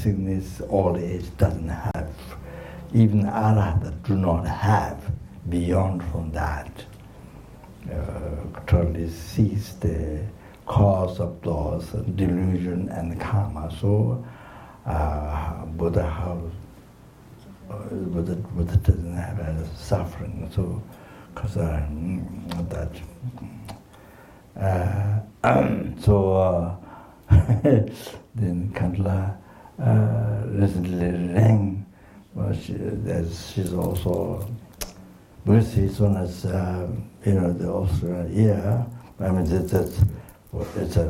sickness, old age doesn't have. Even arahata do not have beyond from that. Totally sees the cause of those delusion and karma. So Buddha doesn't have suffering. So because that. So then Kandla recently rang. Well, she's also, because she's one as the Australian year. I mean, it's a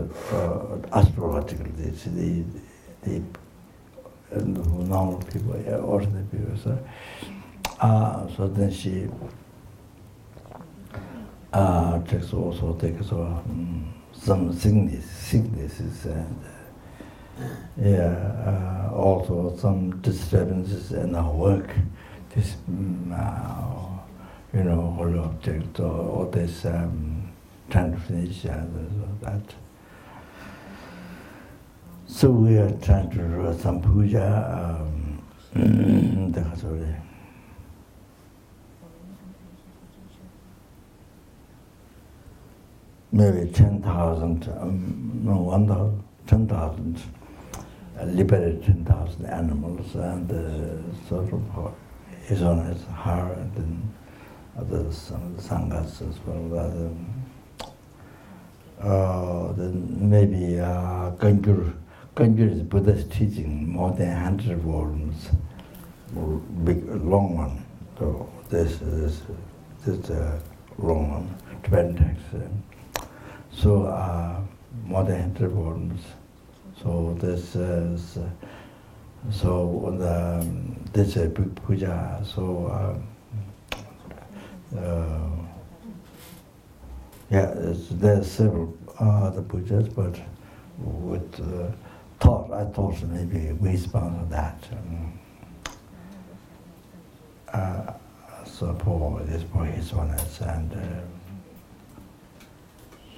astrological. The normal people, ordinary people. So then she takes some sicknesses and also some disturbances in her work. This whole object or this trying to finish that. So we are trying to do some puja. Maybe 10,000, 10,000, liberated 10,000 animals, and sort of is on his heart, and then some sanghas as well. Then maybe Gangyur is Buddha's teaching, more than 100 volumes, big, long one. So this is a long one, Tibetan text. So more than 100 volumes. So this is this is a big puja. So there's several other pujas, but with I thought maybe we sponsor that. So for his honors and.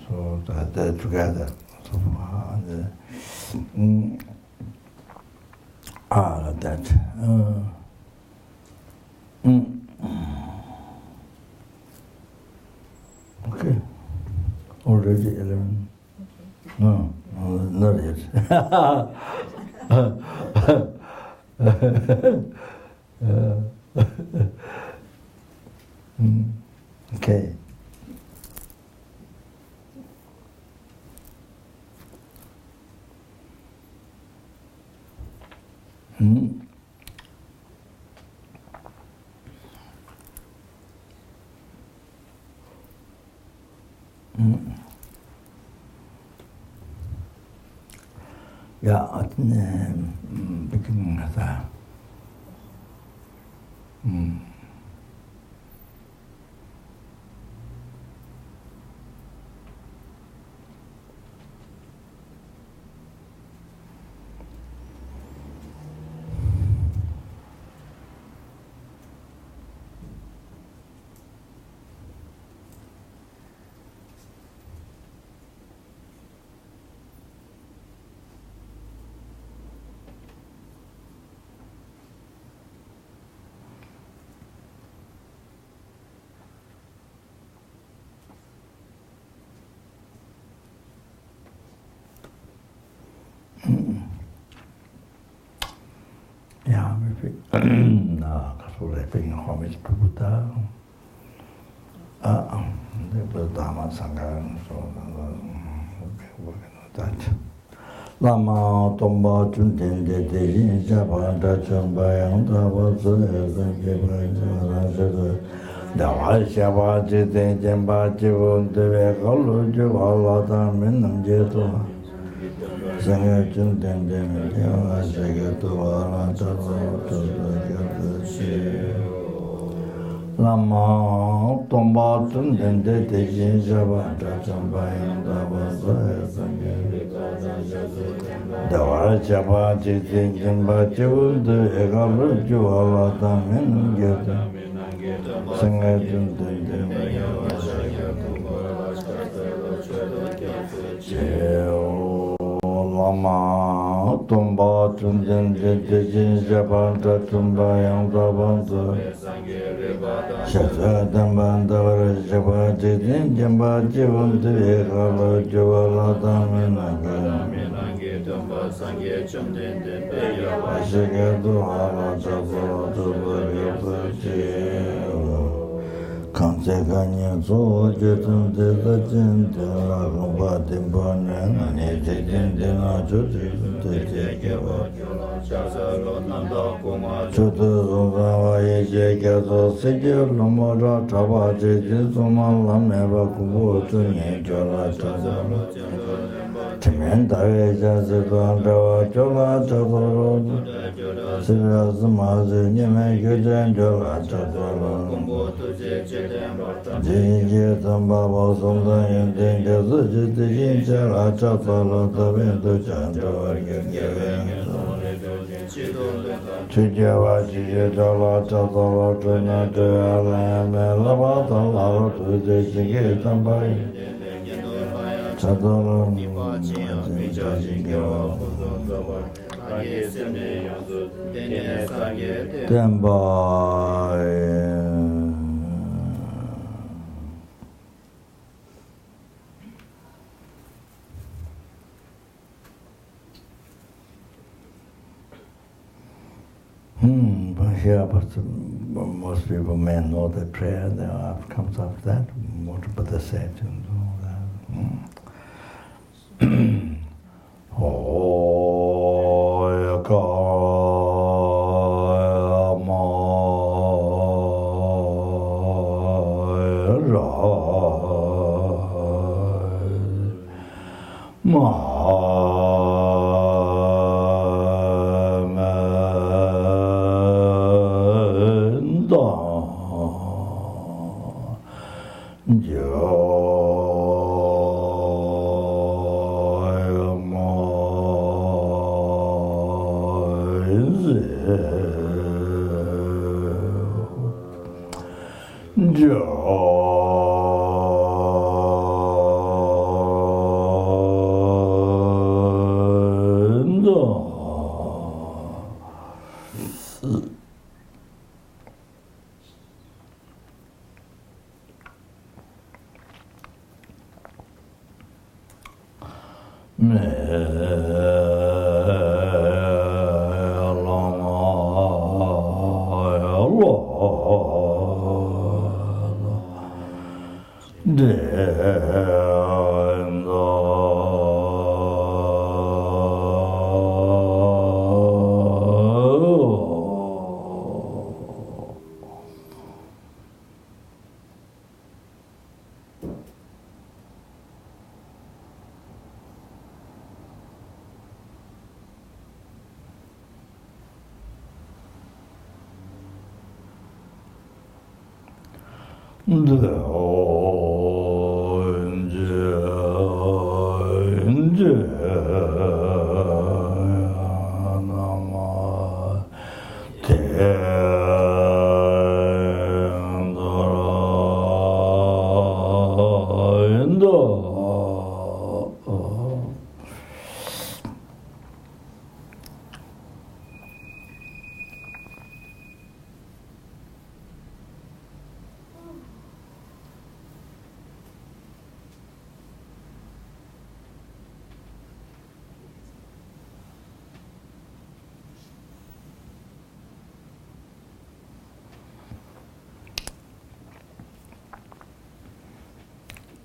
So they're together. So that. Okay. Already 11. No, not yet. Okay. Yeah, beginning of that. Yeah, maybe. Being homage to Buddha. The dharma sangha, so working on that. Lama tomba chunten de yin japa da chamba yang da wa zhe zhen ge ba zhe zhe da wa xia ba zhe de jian ba zhe wo de we ga lu zhe wa la da men nam je to zhen ge chun den de men de wa zhe ge to wa la da wa zhe ge de xie Lama tomba chunten de yin japa da chamba yang da wa zhe zhen ge Dawara chapa chiti jimba chivudu ekalu juhala tamin gyata Sangha chuntin Cheo lama Tomba Tunjan Jin Japan Tumba Yang Tabantu Shasa Dambandavara Java Jin Jamba Jivan Devekala Javala Daminaga Ashika Duhala Tabala Tabala Kansekanya so jetum deta jente la rumba timbane nani jente na chuti jente chutu zongawa yeje kyaso seke lumora chaba jeje zoma lameba kubo chunye chola chola timen tawe jase tuan chawa chola chola sira sumaze nyeme gyujen chola chola Jinje Tamba Bosum Dayan Dinga Zuji Jinja La Chata La Tavindu Chandra Chijawa Chija La Chata La Tuna Jaya La Bata La Tuji Jingi Tamba Chata La Temba but here, most people may know the prayer that comes after that, what about the set and all that.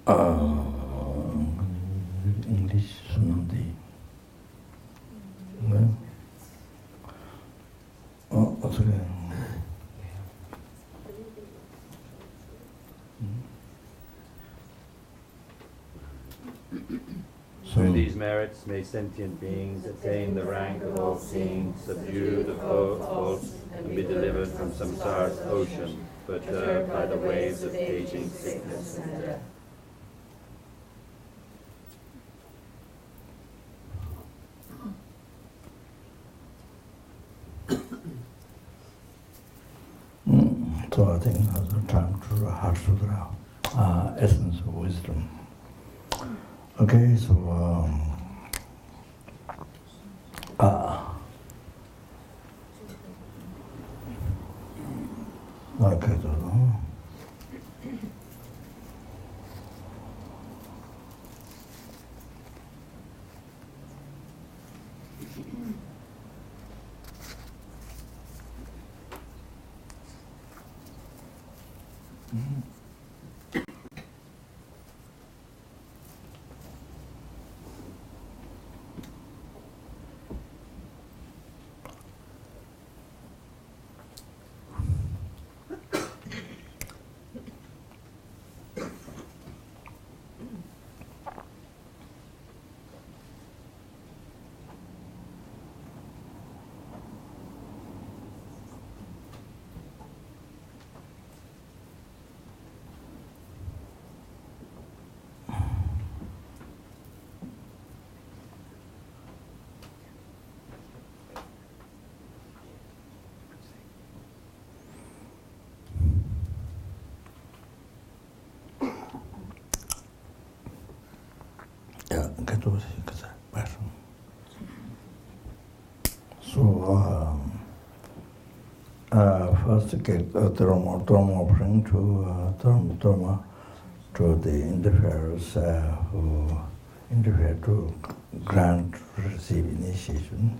Oh, English Sunday. What's again? Through these merits may sentient beings attain the rank of all-seeing, subdue the false, and be delivered from samsara's ocean, perturbed by the waves of aging, sickness, and death. So I think that's the time to Harshudra, essence of wisdom. Okay, so Okay, yeah, get over here. So, first get dharma bring to dharma to the interferers who interfere to grant receive initiation.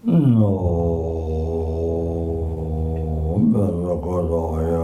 No, bella cosa che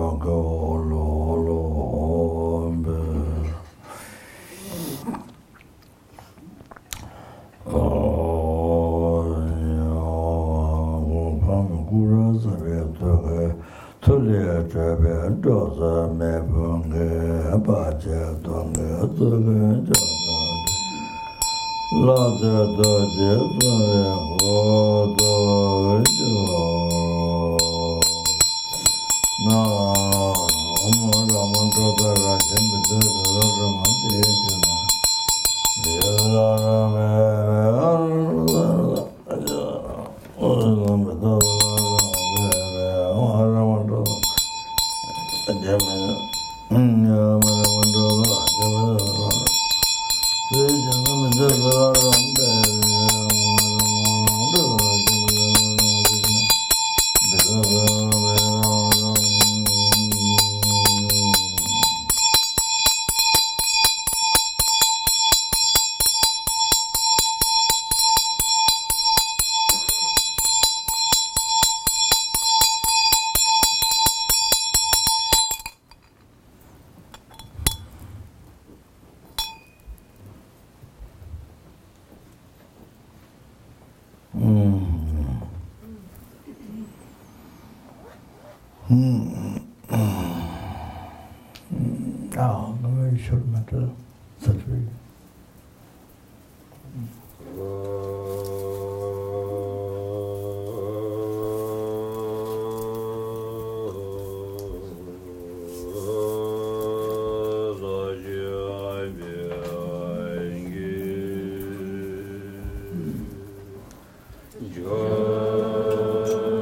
Joy.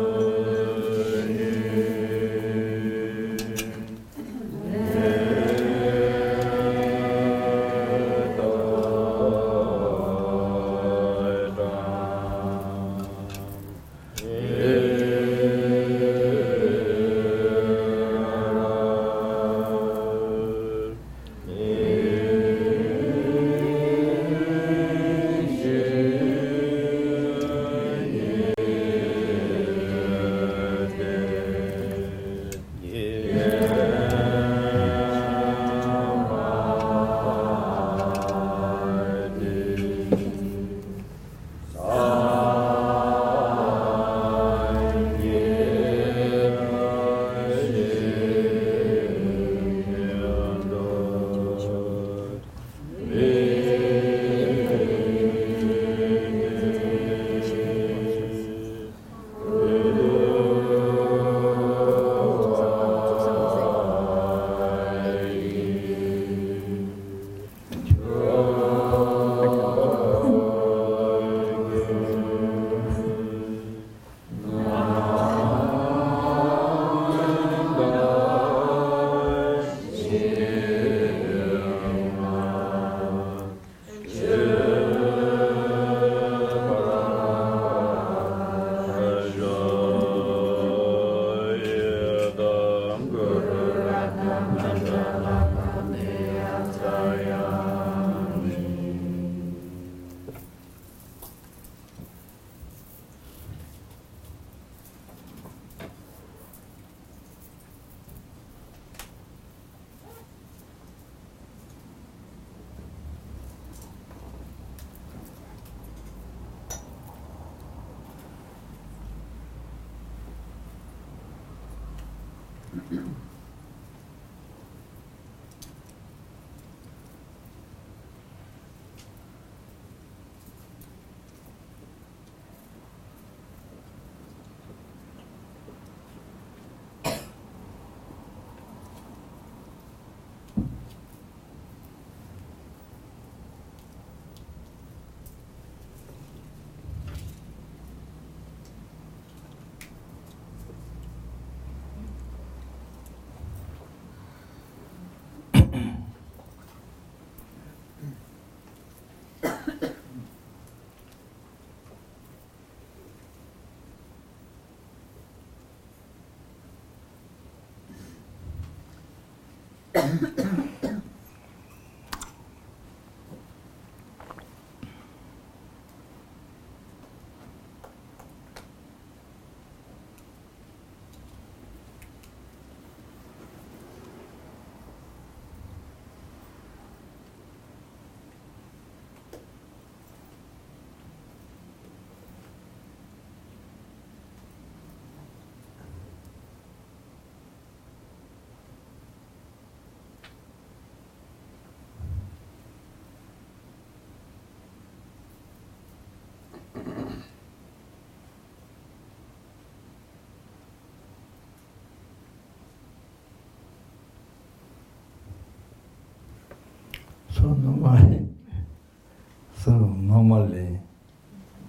So normally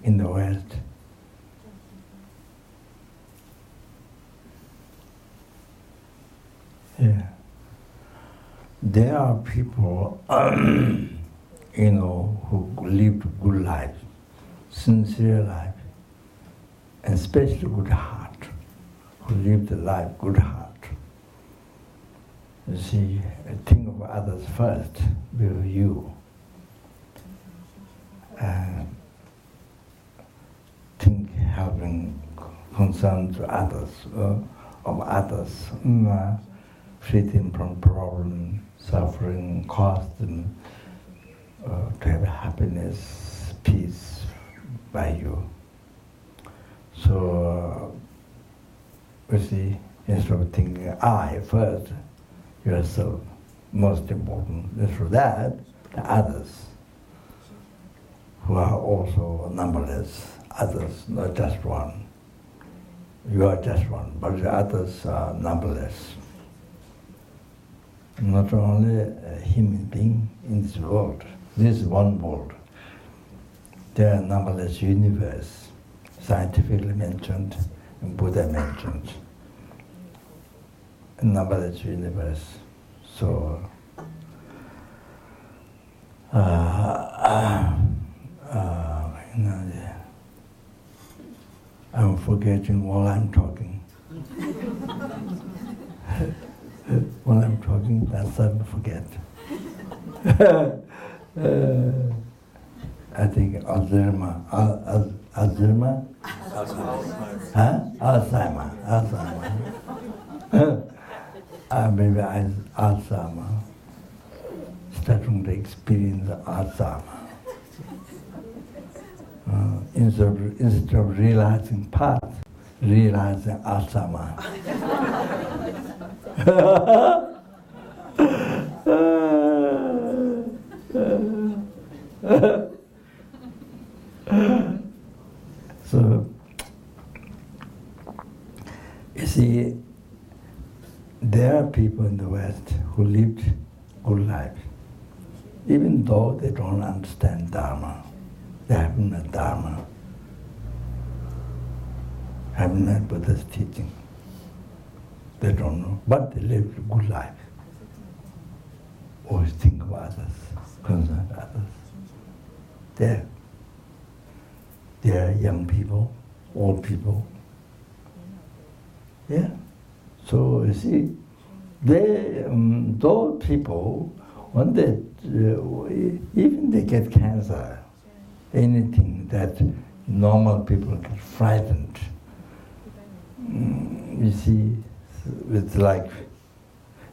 in the West, there are people, who lived good life, sincere life, and especially good heart, who lived a life, good heart. You see, think of others first, before you. And think having concern to others, of others, freedom from problem, suffering, cost, and to have happiness, peace by you. So, you see, instead of thinking I first, yourself, most important. Instead of that, the others, who are also numberless, others, not just one. You are just one, but the others are numberless. Not only a human being in this world, this is one world. There are numberless universe, scientifically mentioned, and Buddha mentioned. A numberless universe. So, I'm forgetting while I'm talking. While I'm talking, that's I forget. I think Alzheimer. Huh? Alzheimer. Maybe Alzheimer. Starting to experience Alzheimer. Instead of realizing path, realizing Alzheimer. So, you see, there are people in the West who lived good life, even though they don't understand Dharma. They haven't met Dharma, haven't met Buddha's teaching. They don't know, but they lived a good life. Always think of others, concern others. They're young people, old people. Yeah. So you see, those people, when they, even they get cancer, anything that normal people get frightened. You see, it's like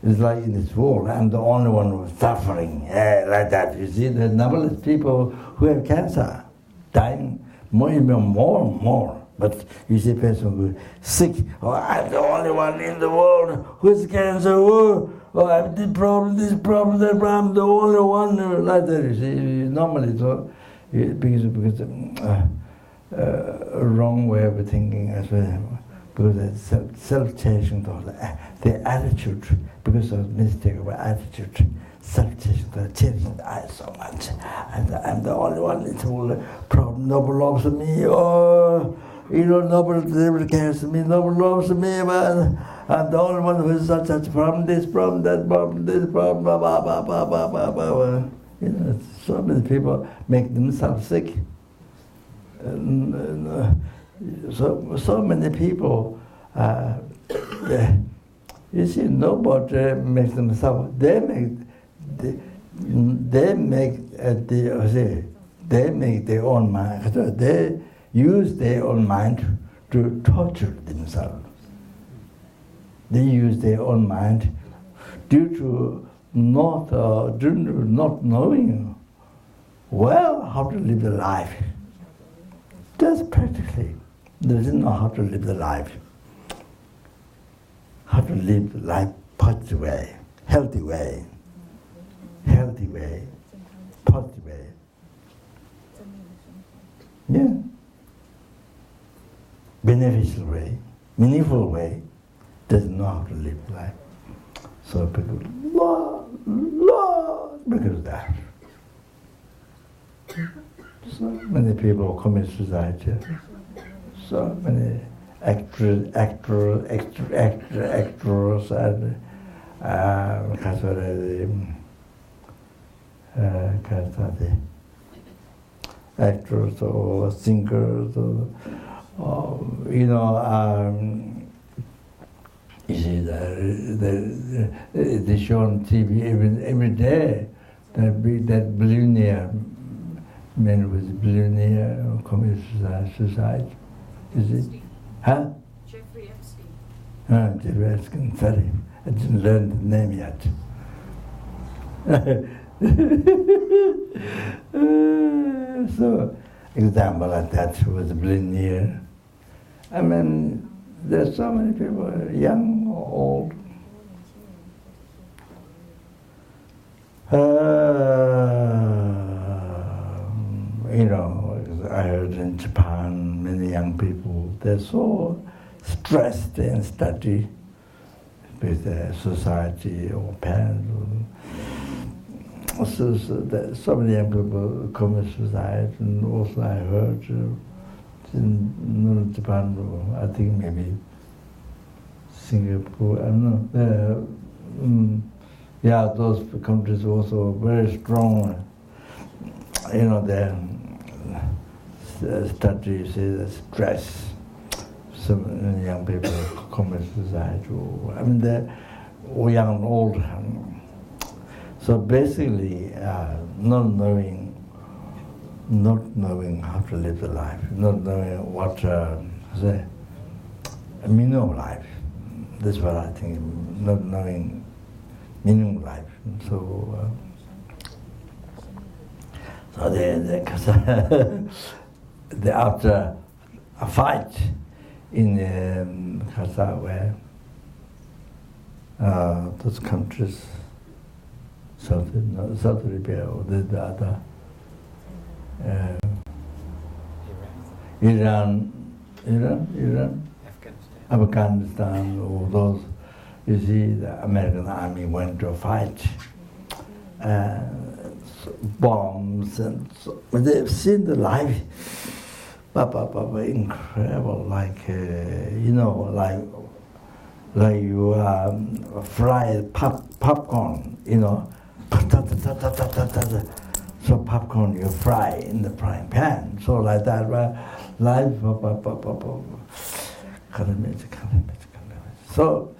in this world, I'm the only one who's suffering, like that. You see, the numberless people who have cancer, dying more and more. But you see a person who's sick, oh, I'm the only one in the world who's cancer, oh, I have this problem, that problem, I'm the only one, like that. You see, normally, so, because a wrong way of thinking as well, because it's self-changing, the attitude, because of mistake of attitude, self-changing, changing the eyes so much. And I'm the only one, it's all problem, nobody loves me, oh, nobody cares for me, nobody loves me, but I'm the only one who has such problem, this problem, that problem, this problem, blah, blah, blah, blah, blah, blah, blah. So many people make themselves sick. So many people, you see, nobody makes themselves. They make their own mind. They use their own mind to torture themselves. They use their own mind due to not knowing well how to live the life. Just practically, they didn't know how to live the life. How to live the life positive way, healthy way, positive way. Yeah. Beneficial way, meaningful way, doesn't know how to live life. So people, because of that. So many people commit suicide. So many actors, and actors or singers, or you see they show on TV every day that billionaire man with billionaire commits suicide. Is it? Huh? Jeffrey Epstein. Jeffrey Epstein, sorry. I didn't learn the name yet. So, example like that was a billionaire. I mean, there's so many people, young or old. I heard in Japan, many young people, they're so stressed in study with their society or parents. So many young people commit suicide, and also I heard in Japan, I think maybe Singapore, I don't know. Yeah, those countries also very strong. The studies say the stress. So many young people commit suicide. They're young and old. So basically, not knowing how to live the life, not knowing what the meaning of life. That's what I think. Not knowing meaning of life. So they after a fight in Kazakh, where those countries, South Arabia or the other, Iran, Afghanistan, all those. You see, the American army went to fight, bombs, and so, they've seen the life, incredible, like you fry popcorn, so popcorn you fry in the frying pan, so like that, life, so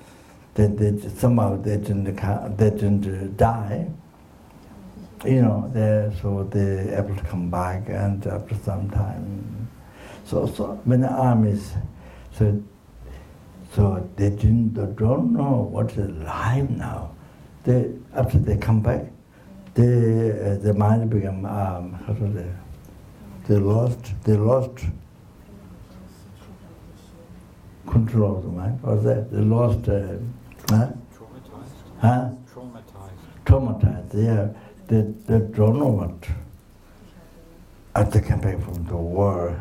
somehow they didn't die, so they're able to come back, and after some time, so when the armies, so they don't know what is life now. After they come back, the mind become they lost control of the mind. Or they lost, Traumatized. huh? Traumatized. Traumatized, yeah. They don't know what. After they come back from the war,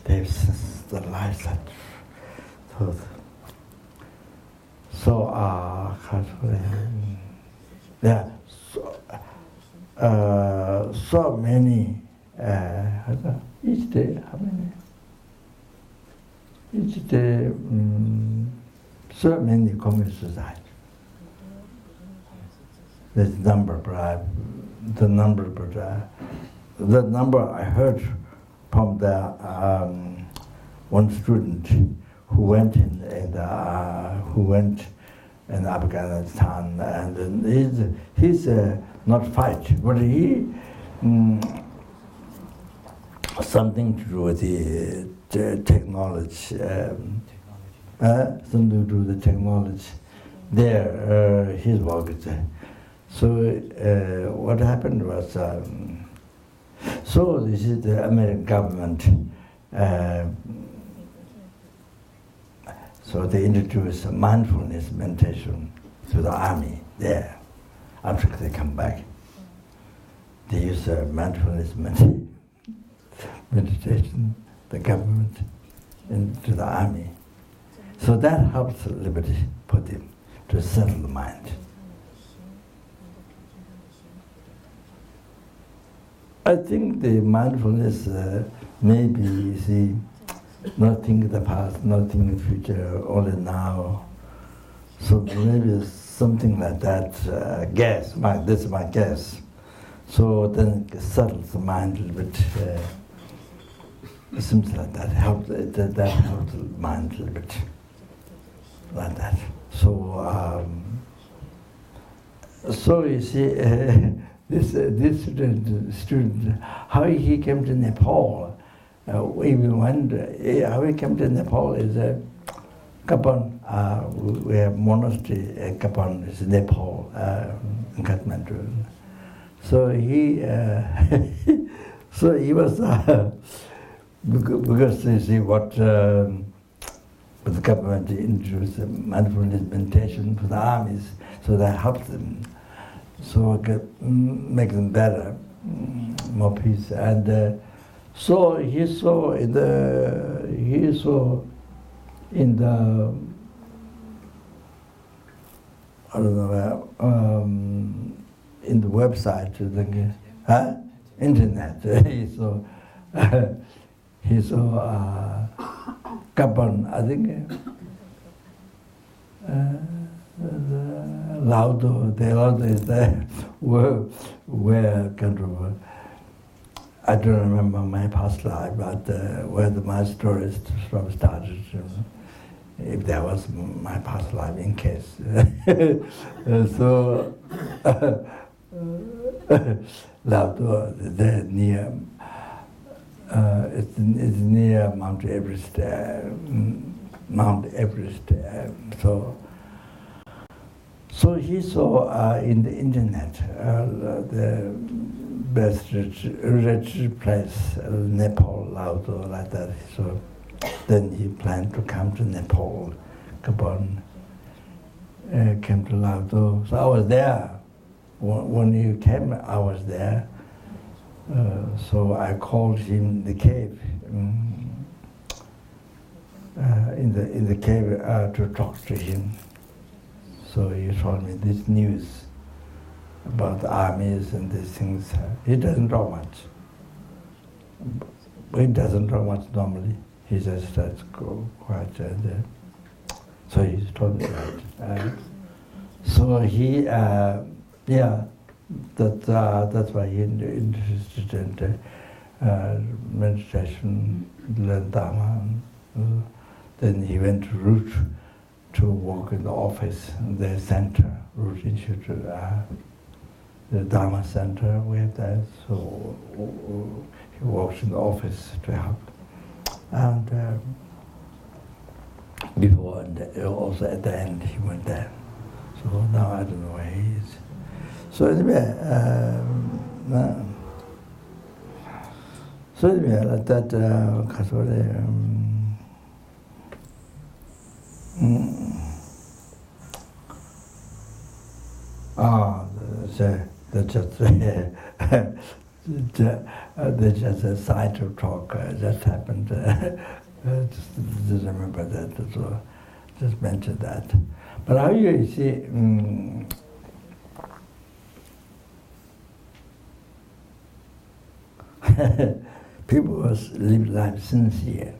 they've sensed the life that. So, yeah, so many, each day, how many? Each day, so many commit suicide. There's number, but the number I heard from the one student who went in Afghanistan, and he's not fight, but he something to do with the technology, something to do with the technology. There, his work is there. So what happened was, so this is the American government. So they introduced mindfulness meditation to the army there. After they come back, they use mindfulness meditation, the government, into the army. So that helps a little bit for them to settle the mind. I think the mindfulness maybe, you see, not think the past, not think the future, only now. So maybe something like that, guess, this is my guess. So then it settles the mind a little bit. It seems like that helps the mind a little bit, like that. So, so you see, this student, how he came to Nepal, even wonder how he came to Nepal is Kapan. We have monastery in Kapan, is Nepal, in Kathmandu. So he was because you see what the government introduced mindfulness meditation for the armies, so that helps them. So it could make them better, more peace. And so he saw in the I don't know where, in the website, internet. He saw Kapan, I think. Laudo is there, where kind of, I don't remember my past life, but where my story started, if there was my past life in case. So, Laudo, there near, it's near Mount Everest, So he saw in the internet the best retreat place, Nepal, Laudo, like that. So then he planned to come to Nepal, Gabon, came to Laudo. So I was there. When he came, I was there. So I called him in the cave, in the cave to talk to him. So he told me this news about the armies and these things. He doesn't talk much. He doesn't talk much normally. He just starts quiet. So he told me that. So he, that's why he interested in meditation, learn dharma. Then he went to Root to work in the office, the center, Root Institute, the Dharma Center, we have that. So he works in the office to help. And before and also at the end he went there. So now I don't know where he is. So anyway, like that, That's just a side of talk. Just happened. Just remember that. So just mention that. But how you see? People live life sincerely,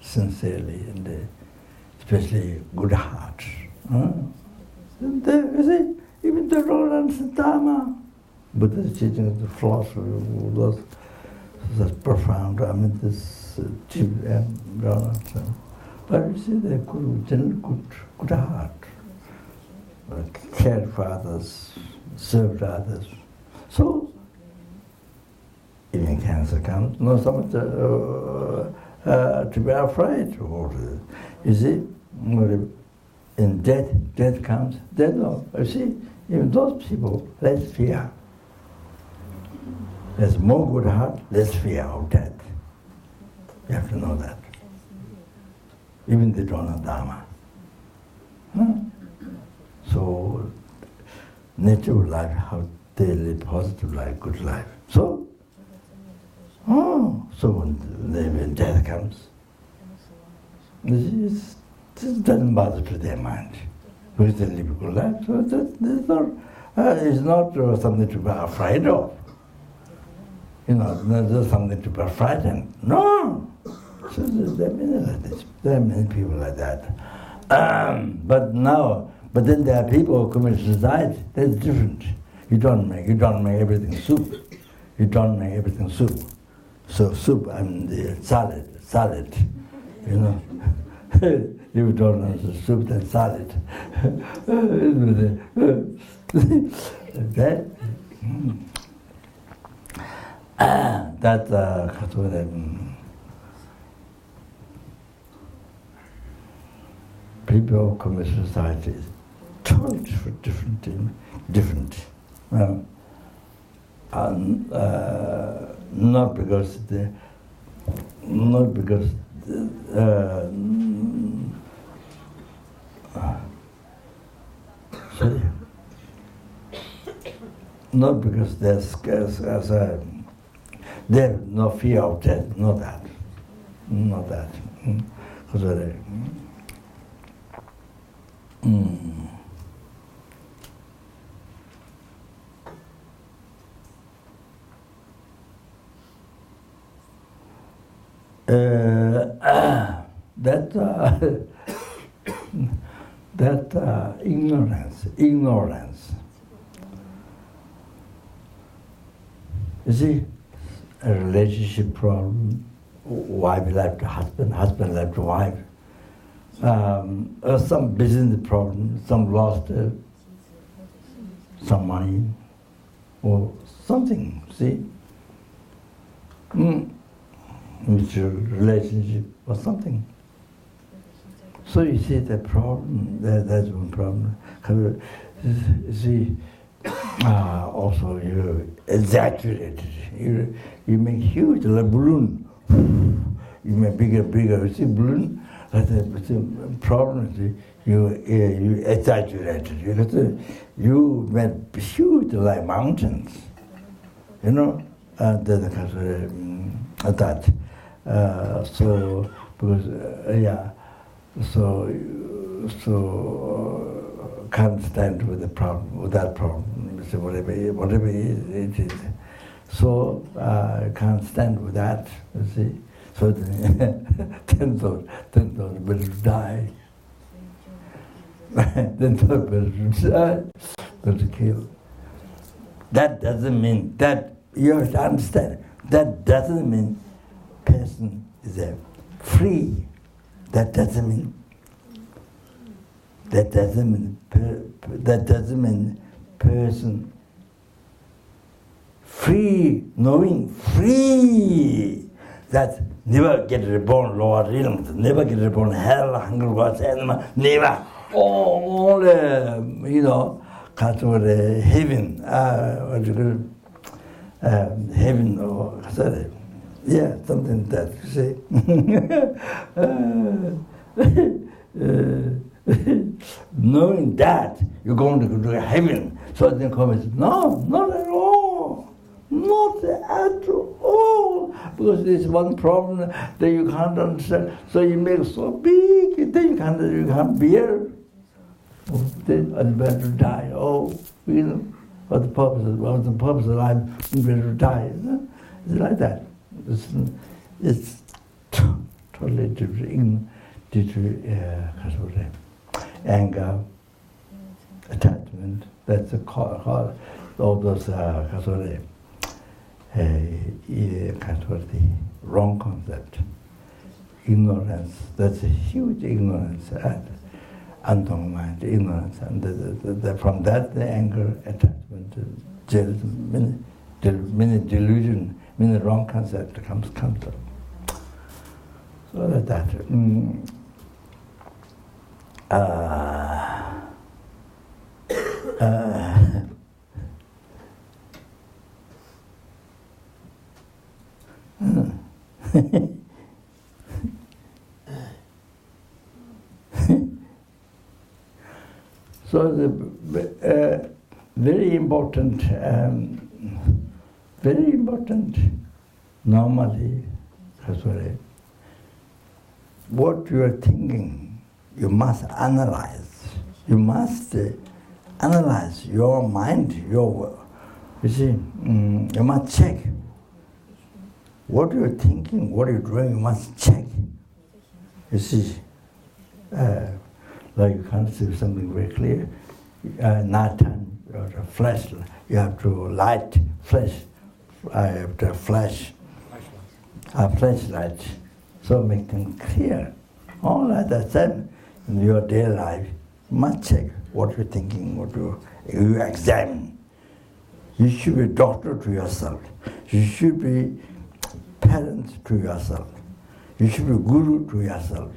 and especially good heart. And you see, even the Rollins and Dharma, Buddha's teaching, the philosophy, that's profound. I mean, this deep and Rollins. But you see, they're good heart. Cared for others, served others. So, even cancer comes, not so much to be afraid. You see, in death comes, death no. You see, even those people, less fear. There's more good heart, less fear of death. You have to know that. Even they don't know Dharma. So, nature of life, how they live positive life, good life. So when death comes, it doesn't bother to their mind, because they live a good life. So it's not something to be afraid of. You know, not something to be frightened. No. So there are many people like that. But then there are people who commit suicide. That's different. You don't make everything soup. You don't make everything soup. So soup, I mean the salad, you know. If you don't know the soup, then salad. People who commit suicide is totally different. Not because they're scared, they have no fear of death, not that. Ignorance. You see, a relationship problem, wife left to husband, husband left to wife, some business problem, some lost some money, or something, see? Mutual relationship or something. So you see the problem, that's one problem. You see, also you exaggerate it. You make huge, like balloon. You make bigger. You see balloon, the problem is you exaggerate it. You made huge like mountains. You know, that. So because so can't stand with the problem, with that problem. So whatever it is. So can't stand with that. You see. So 10,000 will die. 10,000 will die, will kill. That doesn't mean that you have to understand. That doesn't mean person is free. That doesn't mean person free, knowing free. That never get reborn lower realms, never get reborn hell, hunger, what's animal, never. Only, heaven, what you call heaven or something that you say. knowing that you're going to go to heaven. So then comments, no, not at all. Not at all. Because there's one problem that you can't understand. So you make it so big, then you can't bear. Then I'm better to die. Oh, you know, what's the purpose of life? I'm better to die. You know? It's like that. It's totally different. Due to anger, attachment, that's the cause. All those the wrong concept, ignorance. That's a huge ignorance, and mind, ignorance, and from that the anger, attachment, jealousy, many delusion, many wrong concept comes up. So that. So the very important, normally, what you are thinking, you must analyze. You must analyze your mind, you see, you must check. What you're thinking, what you're doing, you must check. You see, like you can't see something very clear. Night time, you have to flash, you have to light, flash. I have to flash, flashlight, so make things clear. All at that time, in your daily life, you must check what you're thinking, what you examine. You should be doctor to yourself. You should be parent to yourself. You should be guru to yourself.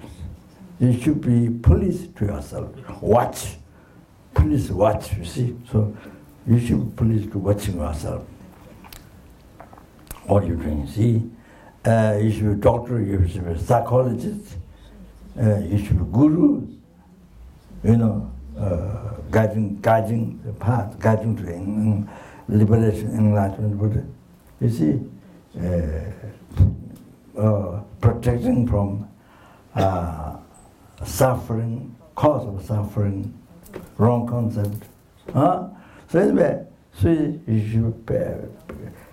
You should be police to yourself. Watch. Police watch, you see. So you should be police to watching yourself. What you're doing, see. You should be a doctor, you should be a psychologist. You should be guru, you know, guiding the path, guiding to liberation, enlightenment. You see, protecting from suffering, cause of suffering, wrong concept. So anyway, so you should pay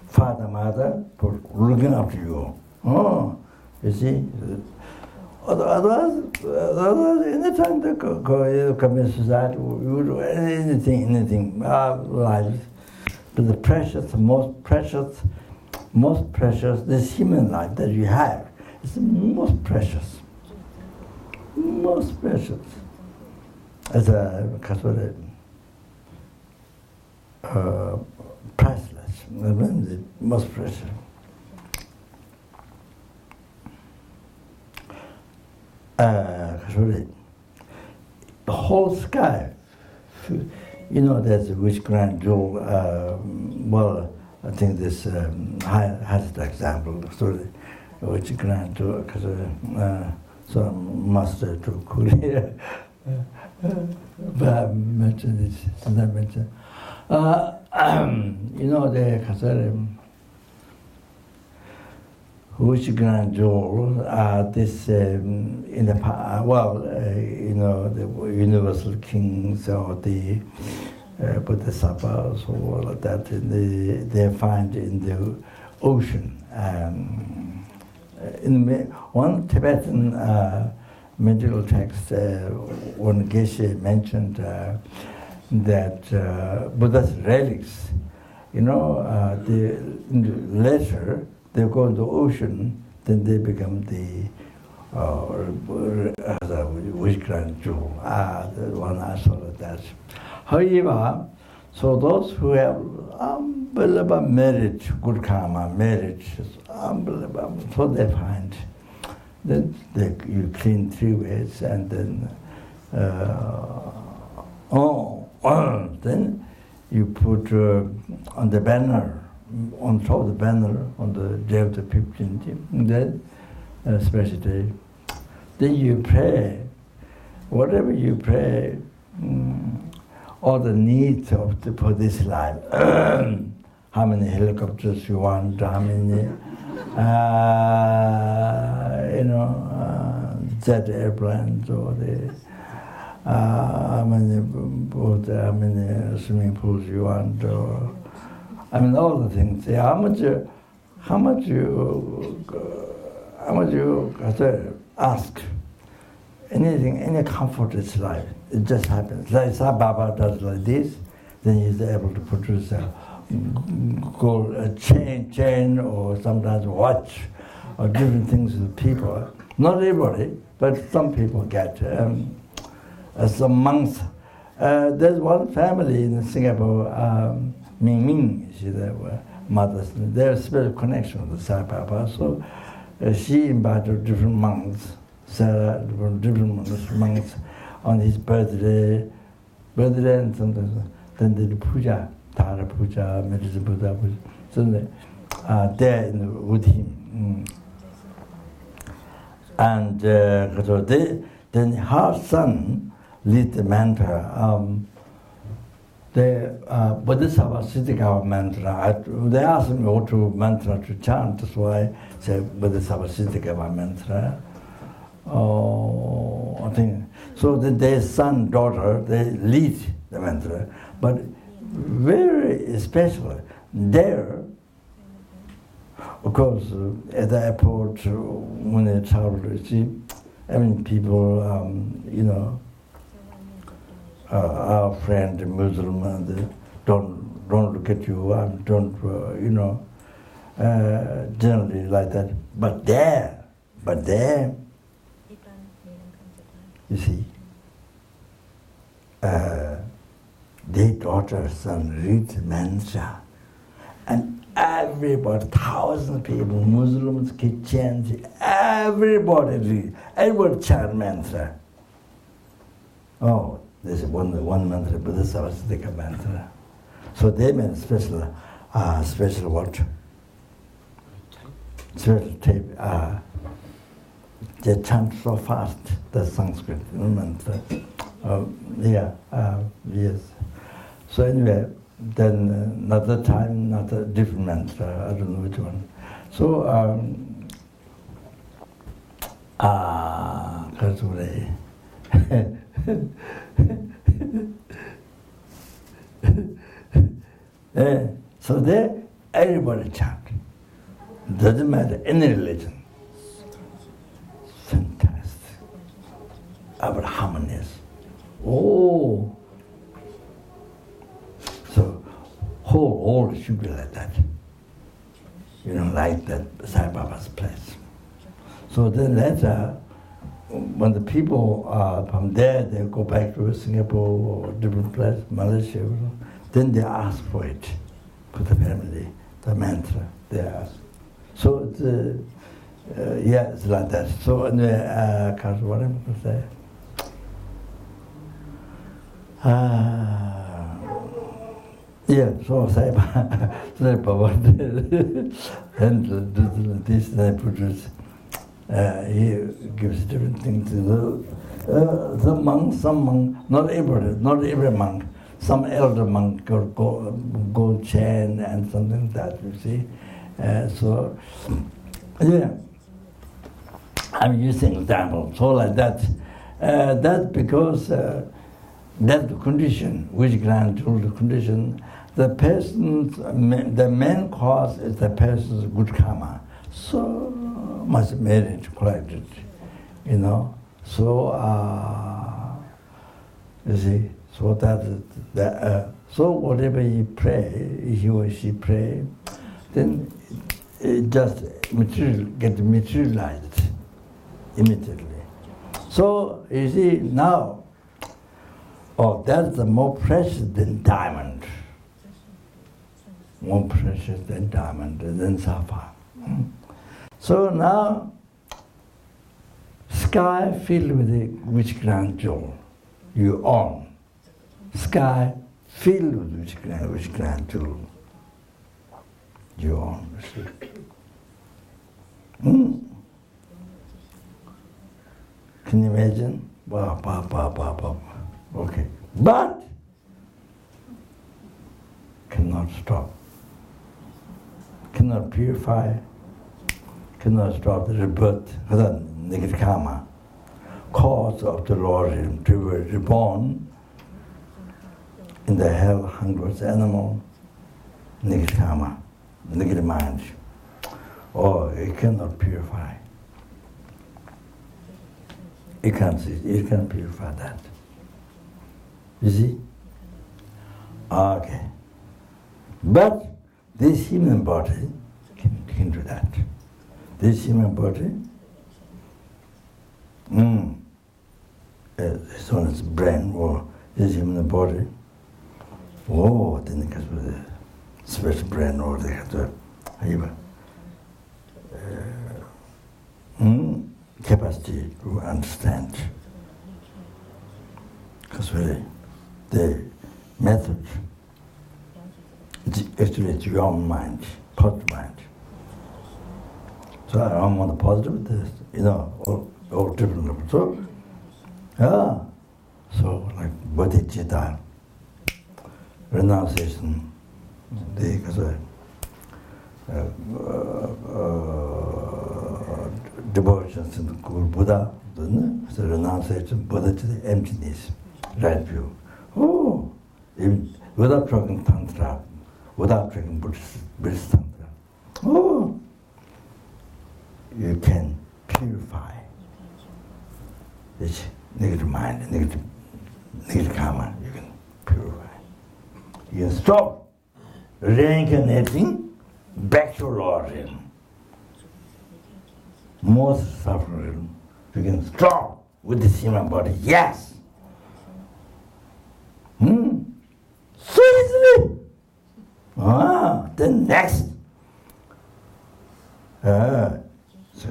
father, mother for looking after you. You see. Otherwise, anytime they go commit suicide, you do anything, life. But the precious, most precious, this human life that you have is the most precious. Most precious. As a priceless, the most precious. The whole sky, you know, there's a rich grand jewel. Well, I think this has the example. So, which grand jewel, because so master to Korea. But I mentioned this, since I mentioned. You know, the which grand jewel this in the you know, the universal kings or the bodhisattvas or all of that they find in the ocean. In one Tibetan medical text, one Geshe mentioned that Buddha's relics, you know, later they go into the ocean, then they become the which grand jewel. The one I saw that. However, so those who have unbelievable merit, good karma, merit, unbelievable, so they find. Then you clean 3 ways, and then then you put on the banner, on top of the banner, on the day of the 15th, then special day, then you pray whatever you pray, all the needs for this life, how many helicopters you want, how many, jet airplanes, or how many boats, how many swimming pools you want, or all the things. How much you ask. Anything, any comfort is life. It just happens. Like Sai Baba does like this, then he's able to produce a gold chain, or sometimes watch, or different things with people. Not everybody, but some people get. Some monks. There's one family in Singapore, Ming, she's their mother. They have a special connection with Sai Baba, so she invited different monks. Sarah, different monks on his birthday, and sometimes then they do puja, Tara puja, medicine puja. So they are there with him. And so then her son lead the mantra. The Bodhisattva Siddhikava mantra. They asked me what to mantra to chant, that's why I say Bodhisattva Siddhikava mantra. I think so. Their son, daughter, they lead the mantra, but very special. There, of course, at the airport when they travel, you see, people, our friend Muslim, they don't look at you, generally like that. But there. You see, their daughter, son, reads mantra, and everybody, thousands of people, Muslims, Christians, everybody read, everybody chant mantra. Oh, there's one mantra, Bodhisattva Siddhika mantra. So they made special what? Special tape. They chant so fast, the Sanskrit mantra. Yes. So anyway, then another time, another different mantra, I don't know which one. So, so there, everybody chant. Doesn't matter any religion. Fantastic. About harmonious. Oh. So whole should be like that. Like that Sai Baba's place. So then later, when the people from there, they go back to Singapore or different place, Malaysia, then they ask for it, for the family, the mantra, they ask. So it's, it's like that. So anyway, what am I going to say? So Sai Baba and this they produce. He gives different things to the monk, some monk, not every monk, some elder monk gold chain and something like that, you see. I'm using example, so like that. That's because that's the condition, which granted the condition. The main cause is the person's good karma. So much merit collected, So you see, so so whatever he pray, he or she pray, then it just get materialized immediately. So you see now, that's more precious than diamond. More precious than diamond, than sapphire. So now, sky filled with the rich grand jewel, you own. Sky filled with rich grand jewel, you own. Can you imagine? Okay. But cannot stop. Cannot purify. Cannot stop the rebirth, the negative karma. Cause of the Lord to be reborn in the hell, hungry animal, negative karma, negative mind. Oh, it cannot purify. It can't purify that. You see? Okay. But this human body can do that. This human body, as soon as brain or this human body, then it gets with a special brain or they have to capacity to understand. Because the method, it's your own mind, positive mind. So I want the positive, all different levels. So like Bodhichitta, renunciation, devotion to the Guru Buddha, so renunciation, Bodhichitta, emptiness, right view. Even without talking Tantra, without talking Buddhist Tantra, you can purify this negative mind, negative karma, you can purify. You can stop reincarnating back to Lord realm. Most suffering, you can stop with this human body, yes. So easily. Then next. So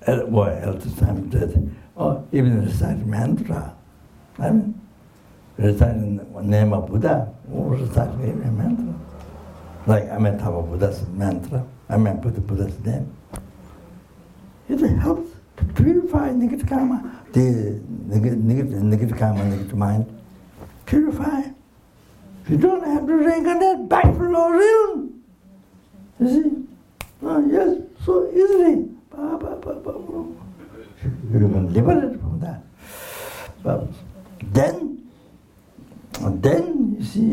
another boy, at the time that, even reciting mantra. Reciting the name of Buddha, or reciting a mantra. Like Amitabha Buddha's mantra, put the Buddha's name. It helps to purify negative karma, the negative karma, negative mind. Purify. You don't have to reincarnate back to Lord realm. You see? Yes, so easily. You can liberate from that. But then you see,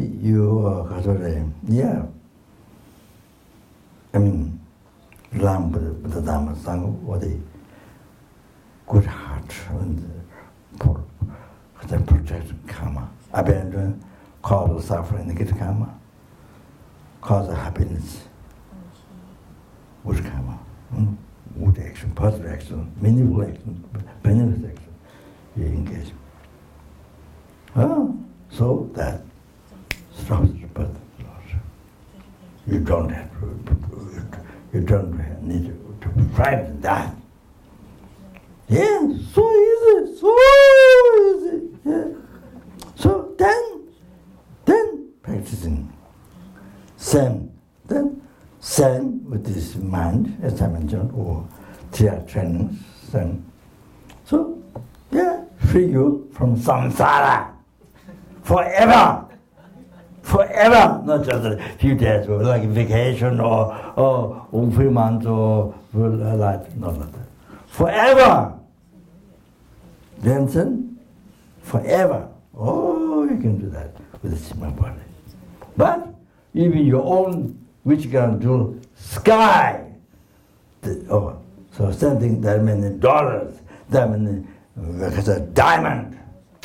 Lam Buddha Dharma Sangha, what a good heart and protect karma, abandon, cause suffering, negative karma, cause happiness, good karma, good action, positive action, meaningful action, benevolent action, you engage. So that stops the birth. You don't have to need to frighten that. Yeah, so easy. Yeah. So then practicing same with this mind, as I mentioned, or teacher training, same. So free you from samsara forever. Forever, not just a few days, or like vacation or 3 months or life, not like that. Forever. Then, forever. You can do that with a human body. But even your own, which you can do, sky. So something that many dollars, that many diamond,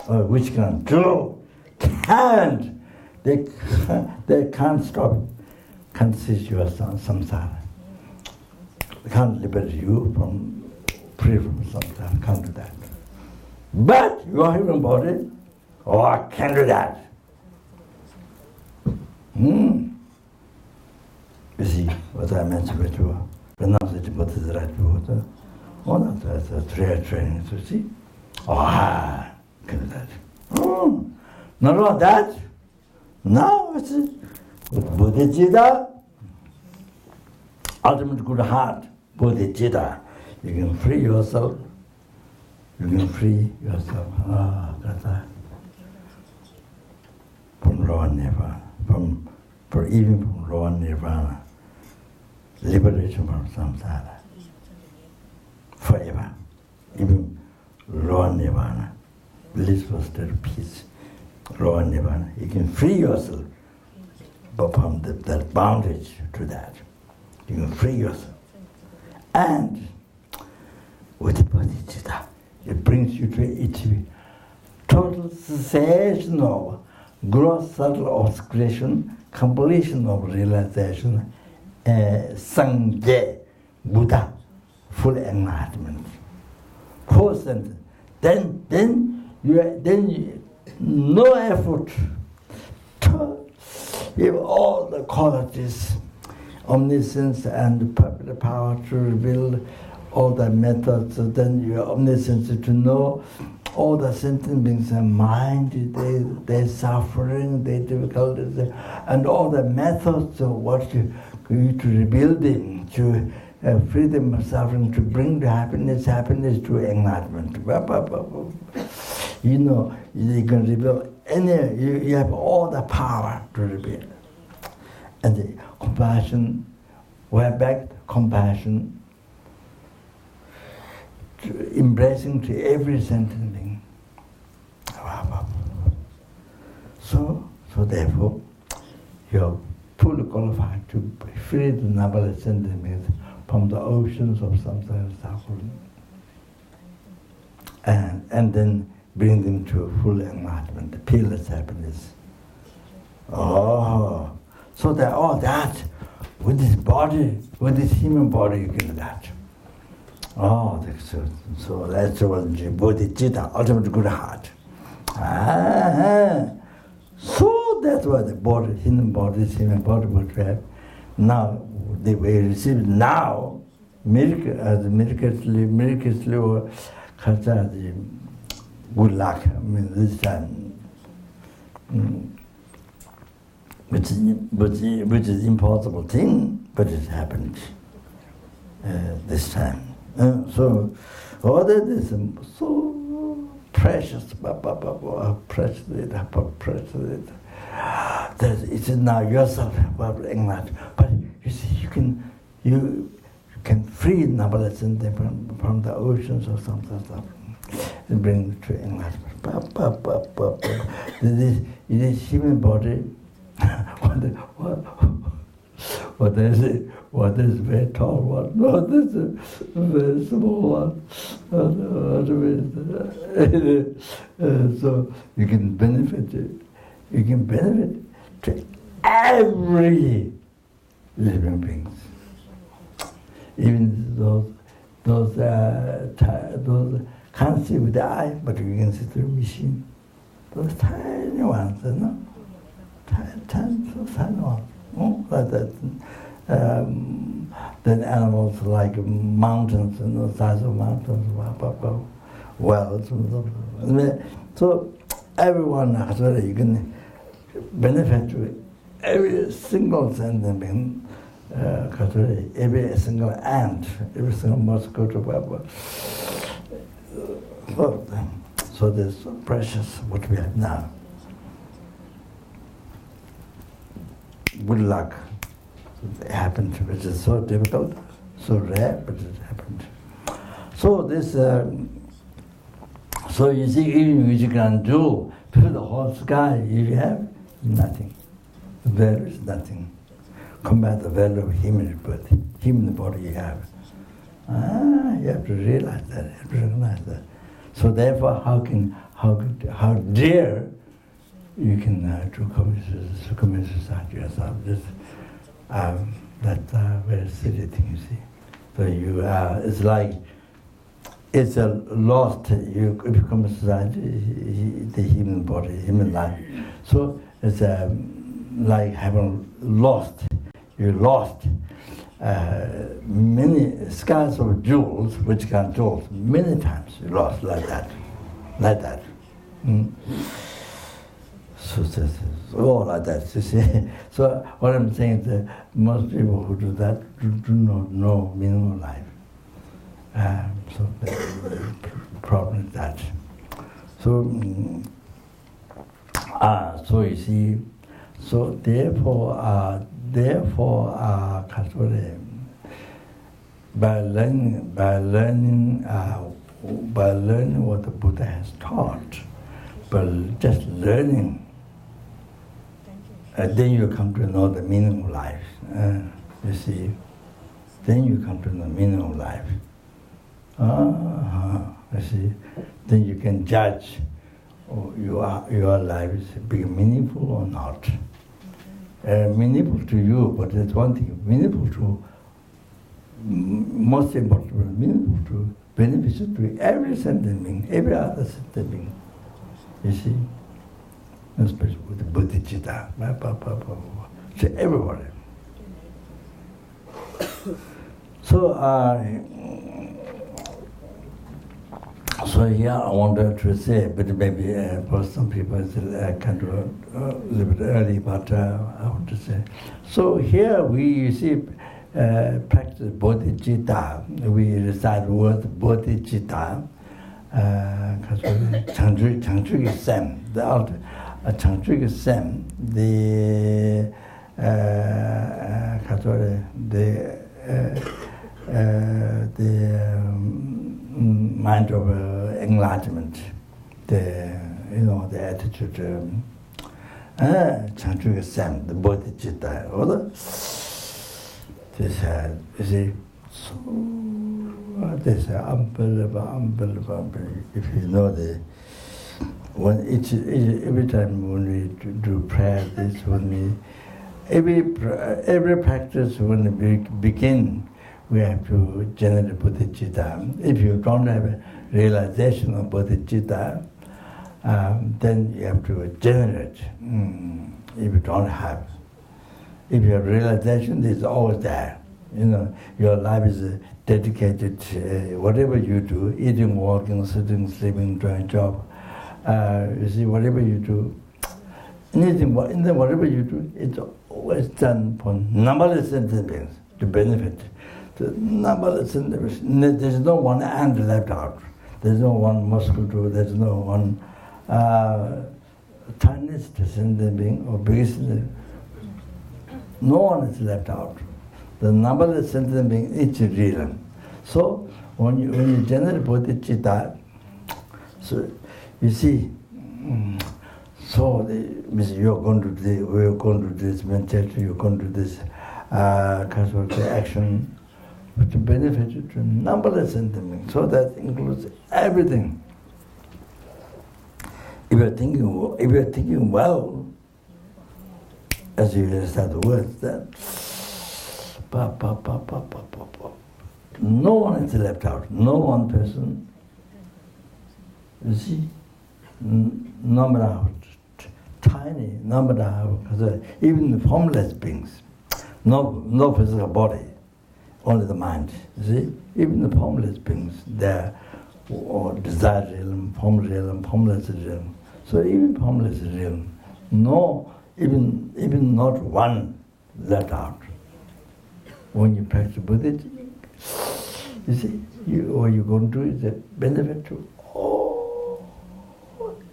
which you can do, can't. They can't stop, can't cease your samsara. They can't liberate you free from samsara, can't do that. But your human body, I can do that. You see, what I mentioned before, renunciation what is the right word. That's a training, so see? Can do that. Not only that, now it's with Bodhichitta, ultimate good heart, Bodhichitta. You can free yourself. You can free yourself. From lower nirvana, even from lower nirvana, liberation from samsara, forever. Even lower nirvana, blissful state of peace, lower nirvana. You can free yourself from that bondage to that. You can free yourself. And with the Bodhichitta, it brings you to total cessation of gross subtle obscuration, completion of realization, Sangye, Buddha, full enlightenment. Full sentence. Then you no effort to give all the qualities, omniscience and perfect power to reveal all the methods, then your omniscience to know all the sentient beings and mind, their suffering, their difficulties, and all the methods of what you to rebuild them, to free them of suffering, to bring the happiness to enlightenment. You know, you can rebuild any, you have all the power to rebuild. And the compassion, we're back to compassion, to embracing to every sentient being. So therefore, you're fully qualified to free the numberless sentient beings from the oceans of samsara suffering, and then bring them to full enlightenment, peerless happiness. So that all that, with this body, with this human body, you can do that. So that's what Bodhichitta, ultimate good heart. So that's what the body, human body, what we have. Now, they will receive now, miraculously, or good luck. I mean, this time, which is impossible thing, but it happened this time. So all that is so precious, precious. That it's now yourself about enlightenment. But you see, you can free numberless from the oceans or something and bring it to enlightenment. This human body. What is it? What is very tall one? What is a very small one? So you can benefit. You can benefit to every living beings, even those can't see with the eye, but you can see through machine. Those tiny ones, you know. Tiny ones. Like that. Then animals like mountains and the size of mountains, wells. So everyone actually you can benefit to every single sentient being, every single ant, every single mosquito. So this so precious what we have now. Good luck. It happened, which is so difficult, so rare, but it happened. So this, so you see, even if you can do, fill the whole sky, you have nothing. The value is nothing compared to the value of human body you have. You have to realize that, you have to recognize that. So therefore, how dare you can commit suicide yourself? That's a very silly thing, you see. So you it's like, it's a lost, you become suicide, the human body, human life. So it's like having lost, you lost many skies of jewels, which can jewels, many times you lost like that. successes, all like that, you see. So what I'm saying is that most people who do that do not know meaning of life. So the problem is that. So, so you see, so therefore, by learning what the Buddha has taught, but just learning, then you come to know the meaning of life. You see, then you come to know the meaning of life. You see, then you can judge your life is being meaningful or not. Meaningful to you, but that's one thing. Meaningful to, most important, meaningful to, beneficial to every sentient being, every other sentient being. You see, especially with the Bodhichitta, to everybody. So, so here I wanted to say, but maybe for some people it's kind of a little bit early, but I want to say. So here we see practice Bodhichitta. We recite the word Bodhichitta. Changchuk Sem, the altar, Changchuk Sem, the mind of enlightenment, the attitude, Changchuk Sem, the Bodhichitta, or this you see, so this is unbelievable. If you know every time when we do prayer, every practice when we begin, we have to generate Bodhichitta. If you don't have a realization of Bodhichitta, then you have to generate. If you don't have, if you have realization, it's always there. Your life is dedicated to whatever you do, eating, walking, sitting, sleeping, doing job. You see, whatever you do, whatever you do, it's always done for numberless sentient beings to benefit. The numberless sentient beings. There's no one hand left out. There's no one mosquito. There's no one tiniest sentient being or biggest. No one is left out. The numberless sentient being each realm. So when you generate Bodhichitta, so you see, so you're going to do we're going to do this meditation, you're going to do this action to benefit to numberless sentient beings. So that includes everything. If you're thinking well, as you understand the words, then no one is left out. No one person. You see, no matter how tiny, no matter how, even the formless beings, no physical body, only the mind. You see, even the formless beings, they're or desire realm, formless realm. So even formless realm, no, even not one let out. When you practice Buddhism, you see, what you're going to do is a benefit to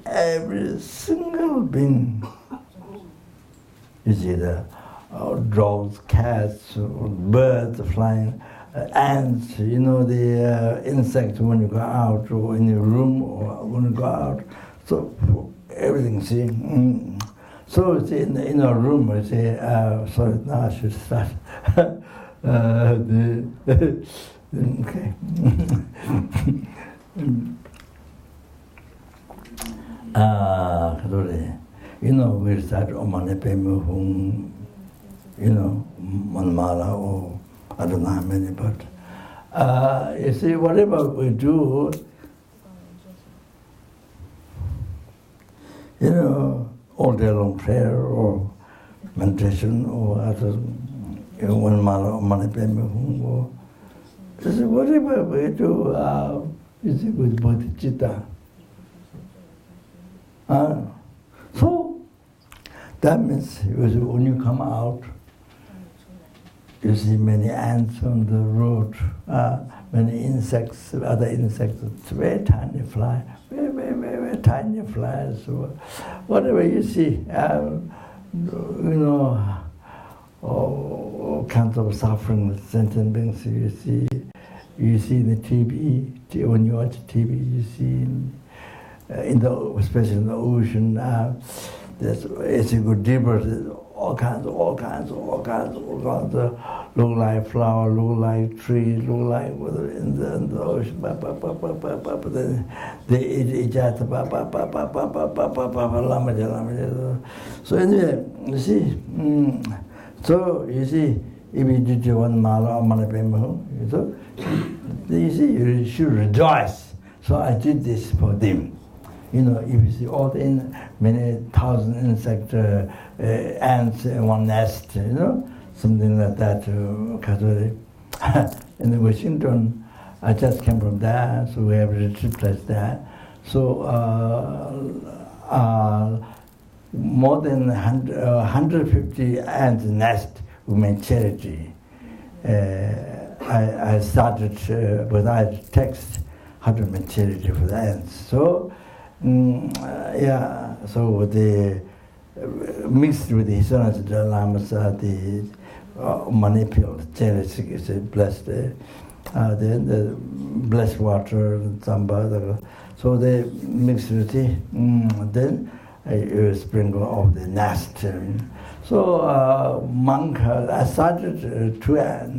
every single being. You see the dogs, cats, birds flying, ants, the insects when you go out, or in your room, or when you go out. So everything, see. So it's in our room, I say, sorry, now I should start. Okay. We start Omane Peme Hung, Manmala, or I don't know how many, but you see, whatever we do, all day long prayer or meditation or other, one mala or money payment, or whatever we do, with Bodhichitta. So That means when you come out, you see many ants on the road, many insects, other insects, very tiny fly, very tiny flies. Whatever you see, all kinds of suffering, sentient beings you see the TV, when you watch TV, you see especially in the ocean, it's a good deeper, all kinds, look like flower, look like tree, look like in the ocean, then they eat each other, so anyway, you see, if you did one mala or manapema, you see, you should rejoice. So I did this for them. If you see all the many thousand insect ants in one nest, something like that. In Washington, I just came from there, so we have a retreat place there. So more than 150 ants nest we made charity. I started without text how to make charity for the ants. So so the mixed with the His Holiness the Lamas, the money pill, charity is blessed, the blessed water, samba. So they mixed with it. Then you sprinkle of the nest. So monk, I started two ant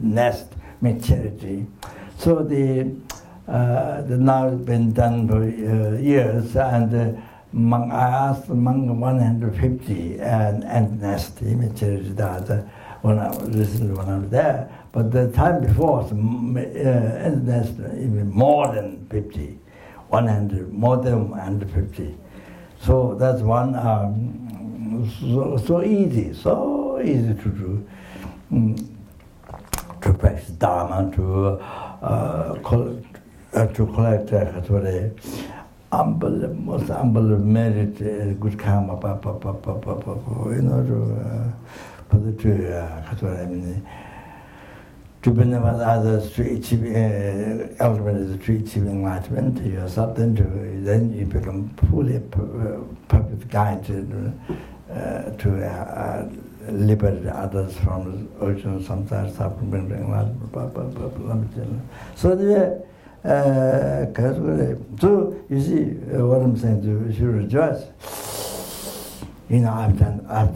nest make charity. So the now it's been done for years, and monk, I asked the monk 150 ant nest he made charity that when I was there. But the time before, ant nest even more than 50, 100, more than 150. So that's one. So easy to do, to practice dharma, to collect most unbelievable merit, good karma, to benefit others, to achieve, ultimately to achieve enlightenment yourself, then you become fully perfect guide to liberate others from ocean, sometimes suffering, enlightenment. So so you see what I'm saying, you should rejoice. I've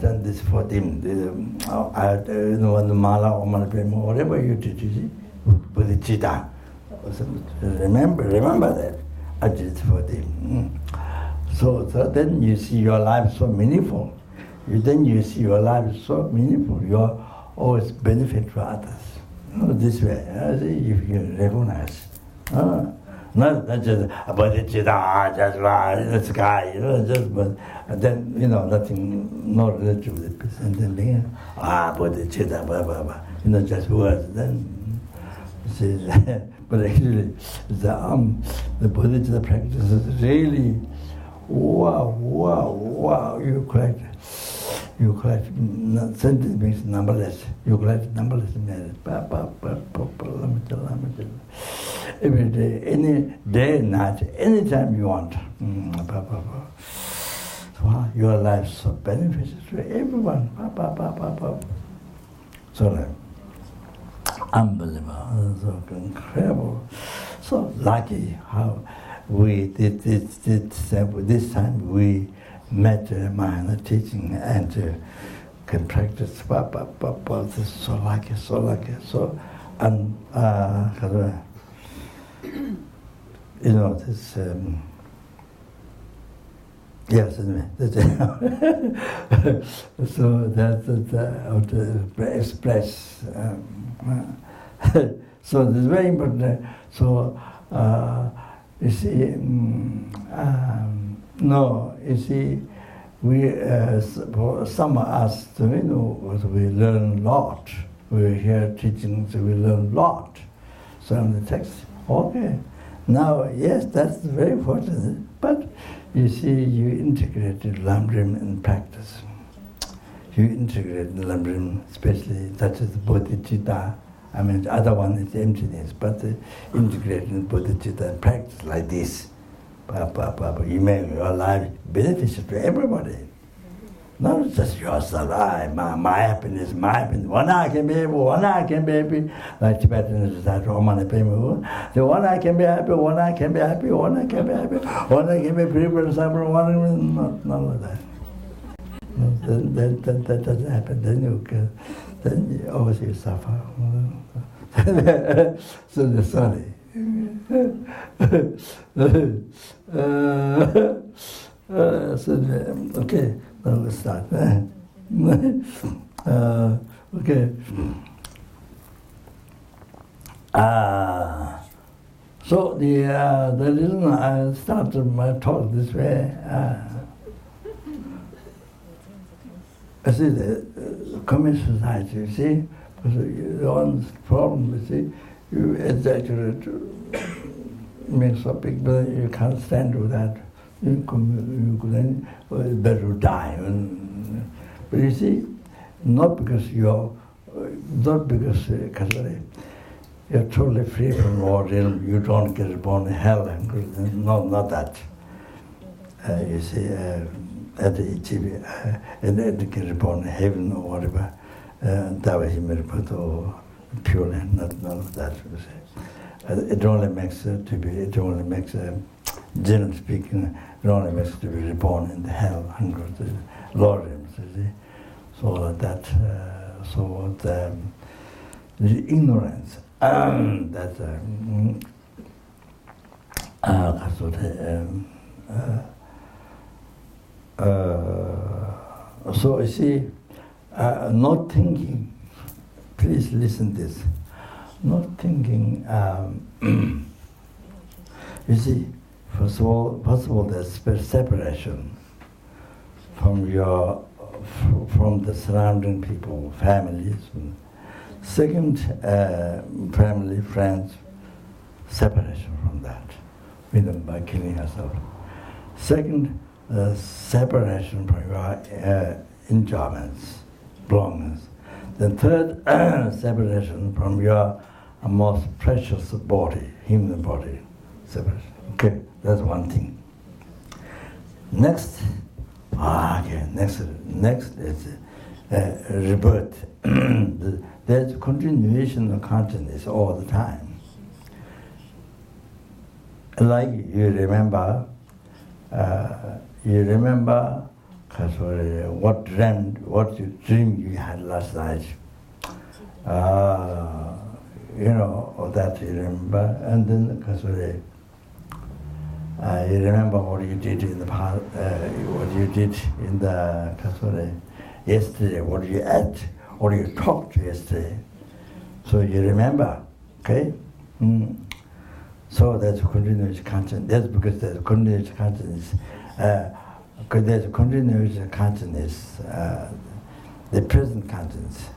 done this for them. When the mala or manapema, whatever you did, you see, Bodhichitta. Remember that. I did it for them. So then you see your life so meaningful. You see your life so meaningful. You always benefit for others. This way, if you recognize. Not just Bodhichitta, just the sky, but then, nothing, no related with it. And then, Bodhichitta, blah, blah, blah. Just words. Then, see, but actually, the Bodhichitta practice is really, wow, you collect sentient beings numberless. You collect numberless merit. Every day, any day, night, anytime you want. So your life is so beneficial to everyone. So unbelievable, so incredible, so lucky how we did this time we met Mahayana teaching and can practice. So lucky, so this. Yes, anyway. So that's how to express. So this is very important. So you see, you see, we some of us, we learn a lot. We hear teachings, we learn a lot. So in the text, okay. Now, yes, that's very important. But You see, you integrated lamrim in practice. You integrate lamrim, especially such as bodhichitta. I mean, the other one is emptiness, but integrating bodhichitta in practice like this, you make your life beneficial to everybody. Not just yourself, my happiness, one I can be happy, like Tibetans that Roman people. The one I can be happy, one I can be happy, one I can be happy, one I can be free from suffering, none of that. No, then that doesn't happen, then you always you suffer. So sorry. Okay. Now let's start. Okay. So the reason I started my talk this way, I see the communist society, you see, the one problem, you see, you exaggerate, make so big, but you can't stand with that. You then better die. But you see, not because you're totally free from all realm, you don't get born in hell, not that. You see, at the get born in heaven or whatever, or pure land, none of that. You see. It only makes generally speaking, it only makes to be reborn in the hell, hundreds of lorries, you see. So that, the ignorance, so you see, not thinking, please listen to this, not thinking, you see, First of all, there's separation from the surrounding people, families. Second, family, friends, separation from that, by killing yourself. Second, separation from your enjoyments, belongings. Then third, separation from your most precious body, human body, separation. Okay. That's one thing. Next is rebirth. There's continuation of consciousness all the time. Like you remember what you dreamed you had last night. That you remember, and then you remember what you did in the past, what you did in the yesterday, what you ate, what you talked yesterday. So you remember, okay? So there's continuous consciousness. That's because there's continuous consciousness. Because there's continuous consciousness, the present consciousness,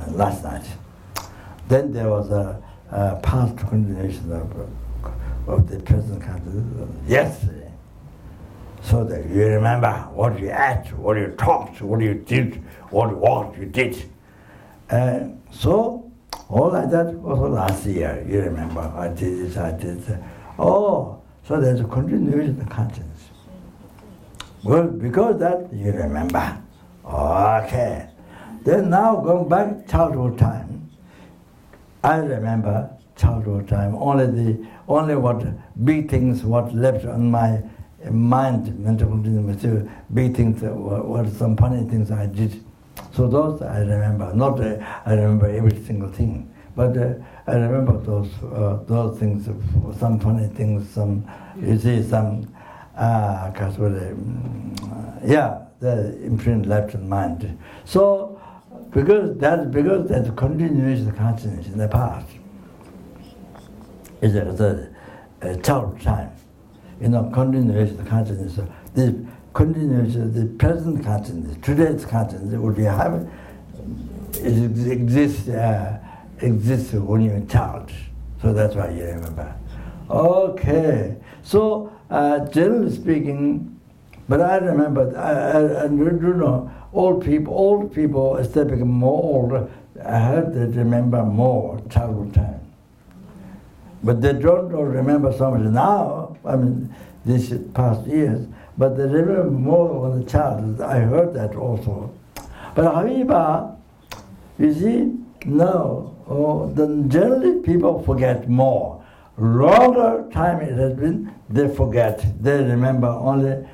last night. Then there was a past continuation of the present consciousness yesterday. So that you remember what you ate, what you talked, what you did, what you did. So, all like that also last year, you remember, I did this, I did that. Oh, so there's a continuation of consciousness. Well, because that you remember. Okay. Then now going back childhood time, I remember childhood time, only what big things, what left on my mind, mental condition, big things, what some funny things I did. So those I remember. Not I remember every single thing, but I remember those things, some funny things, some, you see, some, the imprint left in mind. So, because there's continuation of consciousness in the past. It's a childhood time. Continuation of consciousness. The continuation of the present consciousness, today's consciousness, would you have it exists when you're a child. So that's why you remember. Okay. So generally speaking, but I remember, I do know, old people, especially more older, I heard they remember more childhood time. But they don't remember so much now, I mean, these past years, but they remember more when the child. I heard that also. But however, you see, now, then generally people forget more. Longer time it has been, they forget. They remember only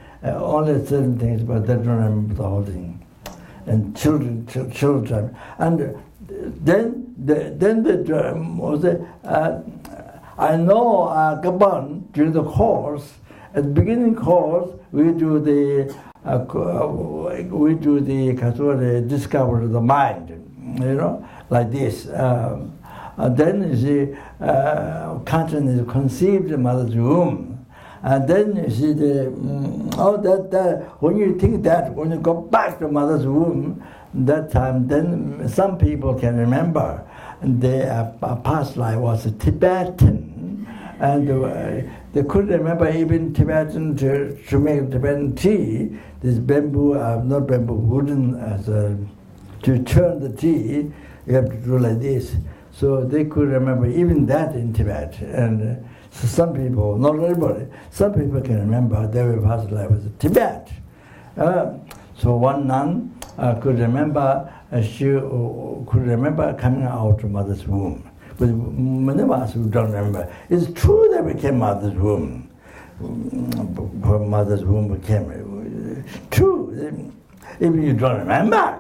certain things, but they don't remember the whole thing. And children, and then I know Gabon during the course. At the beginning course, we do the discover the mind, you know, like this. And then you see, consciousness is conceived in mother's womb. And then you see when you think that, when you go back to mother's womb, that time, then some people can remember their past life was Tibetan, and they could remember even Tibetan to make Tibetan tea. This bamboo, not bamboo, wooden, to churn the tea, you have to do like this. So they could remember even that in Tibet. And so some people, not everybody, some people can remember their past life was Tibet. So one nun could remember, she could remember coming out of mother's womb. But many of us who don't remember, it's true that we came out of mother's womb. From mother's womb we came. True. Even you don't remember.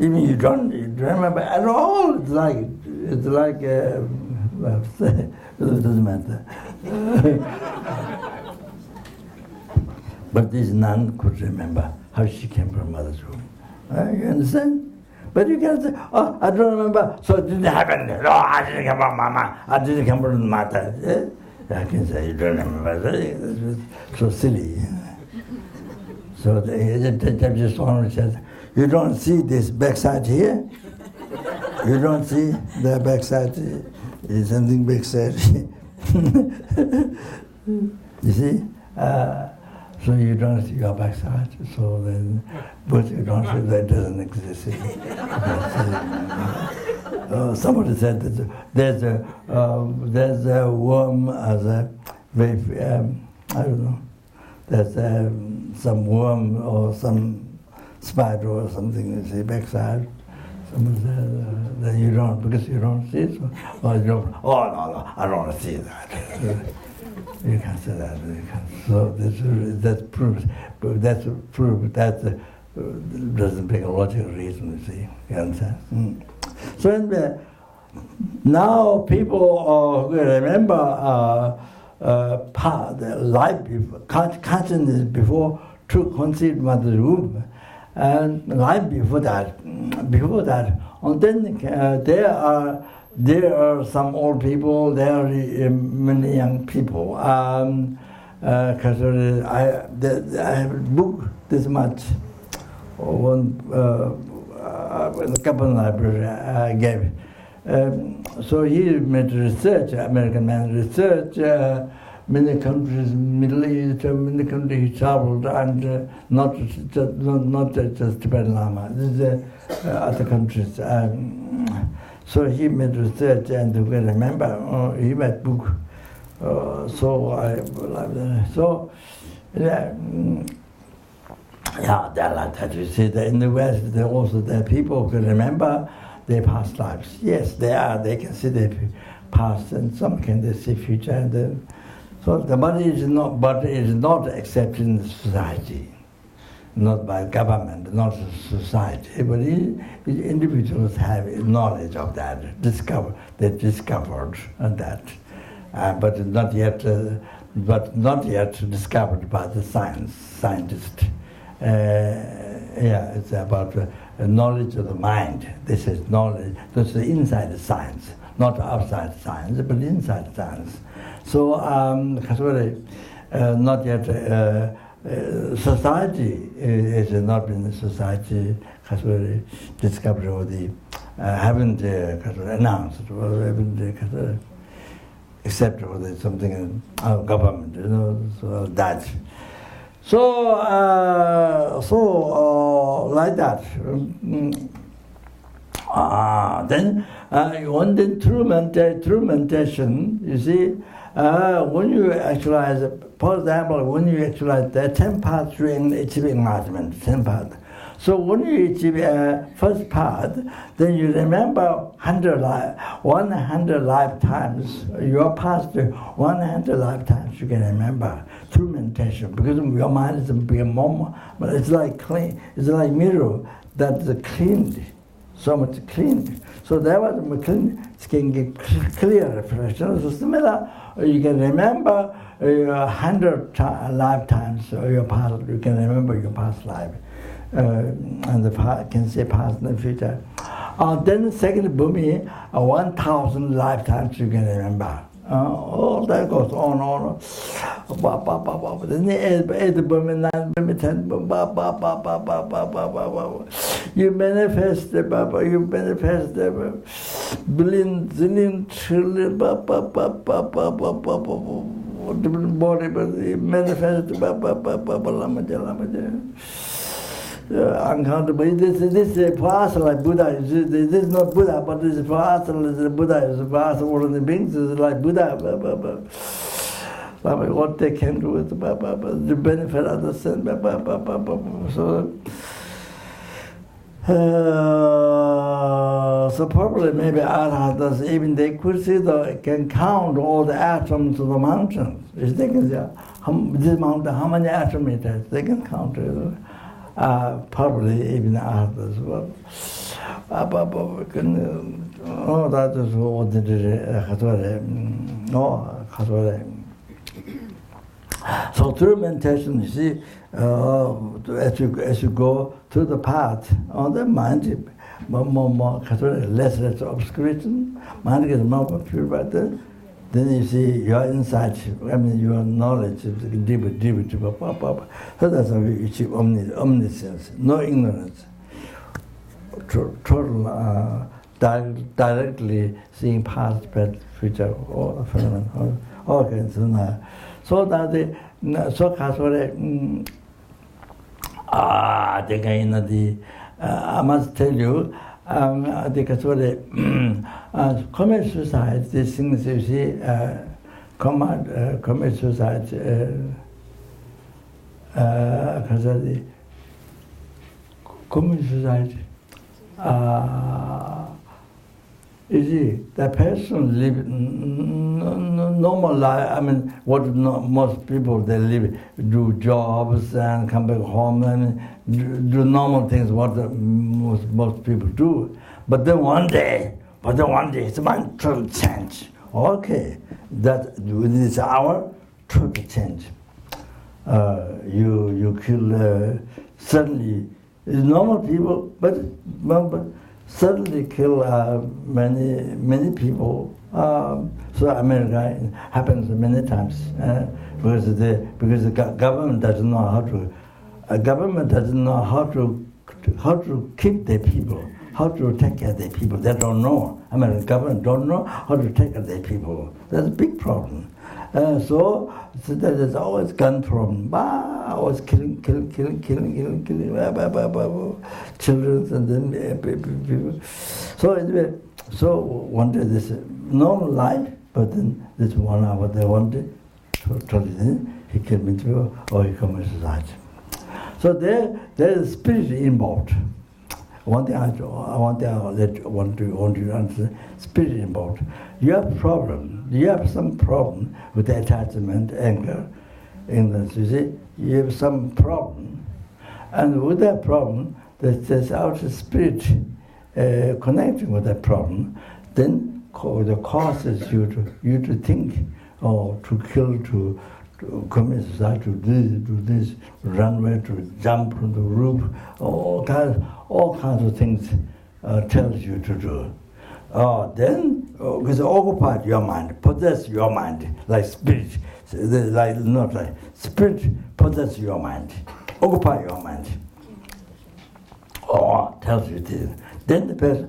Even you don't remember at all. It's like well, it doesn't matter. But this nun could remember how she came from mother's womb. You understand? But you can say, oh, I don't remember, so it didn't happen. No, I didn't come from mama, I didn't come from mother. I can say, you don't remember. It's so silly. So the just only says, you don't see this backside here? You don't see the backside here? Is something backside here? You see? So you don't see your backside, so then, but you don't see that doesn't exist. Somebody said that there's a worm as a, I don't know, there's some worm or some spider or something, you see, backside. Someone said, then you don't, because you don't see it, so, or you don't, oh no, I don't want to see that. You can't say that. So that proves that doesn't make a logical reason. You see, you understand? So now people remember the life before, consciousness before to conceive mother's womb, and life before that, and then there are some old people, there are many young people. Because I have a book this much, one the Kaplan Library I gave. So he made research, American man research, many countries, Middle East, many countries he traveled, and not just Tibetan Lama, this is other countries. So he made research, and you can remember, he made book. They're like that. You see, in the West, there also there are people who can remember their past lives. Yes, they are. They can see their past, and some can see future. And then, so the body is not accepted in the society. Not by government, not society, but individuals have knowledge of that, they discovered that, but not yet discovered by the scientist. It's about knowledge of the mind. This is knowledge. This is inside the science, not outside science, but inside science. So, not yet. Society has not been a society discovered or the haven't announced or haven't except for the something government, so that. So like that. Then on the true meditation, you see, when you actualize, for example, when you actualize the 10 paths to achieving enlightenment, 10 paths. So when you achieve first path, then you remember 100 lifetimes. Your past 100 lifetimes you can remember through meditation, because your mind is become more. But it's like clean. It's like mirror that's cleaned, so much cleaned. So that was clean. It can get clear reflection. So similar, you can remember 100 lifetimes your past. You can remember your past life. And the past, can say past and the future. Then the second bhumi, 1,000 lifetimes you can remember. All that goes on. Then the 8th bhumi, 9th bhumi, 10th bhumi, you manifest the billion, zillion, trillion, different body, but you manifest uncountable. This is past like Buddha. This is not Buddha, but this is past like Buddha. It's past all of the beings is like Buddha. What they can do with the benefit of the sin. So probably maybe arhats, even they could see can count all the atoms of the mountains. If they can say this mountain, how many atoms it has, they can count it. Probably even others. That is so through meditation, you see, as you go through the path, on the mind, more less obscuration, mind gets more purified. Then you see your insight, your knowledge is deeper. So that's how you achieve omniscience, no ignorance. Total, directly seeing past, present, future, all phenomena, all kinds of. So that I must tell you, commit suicide, these things you see, commit suicide, commit suicide, you see, the person live normal life. What most people they live, do jobs and come back home and do normal things. What most people do. But then one day, it's mind to change. Okay, that within this hour, to change. You kill suddenly. It's normal people, but suddenly kill many people. So America happens many times because the government doesn't know how to. Government doesn't know how to keep their people, how to take care of their people. They don't know. American government don't know how to take care of their people. That's a big problem. So there's always gun problem. Always killing children and then people. So one day this normal life, but then this 1 hour they wanted, totally he killed me too, or he committed suicide. So there is spirit involved. One thing I want you to understand, spirit involved. You have problem. You have some problem with the attachment, anger, ignorance. You see, you have some problem, and with that problem, there's outer spirit connecting with that problem. Then the causes you to think, or to kill, to commit suicide, to do this, run away, to jump from the roof, all kinds of things tells you to do. Then, because occupy your mind, possess your mind, like spirit, spirit possess your mind, occupy your mind. Tells you this. Then the person,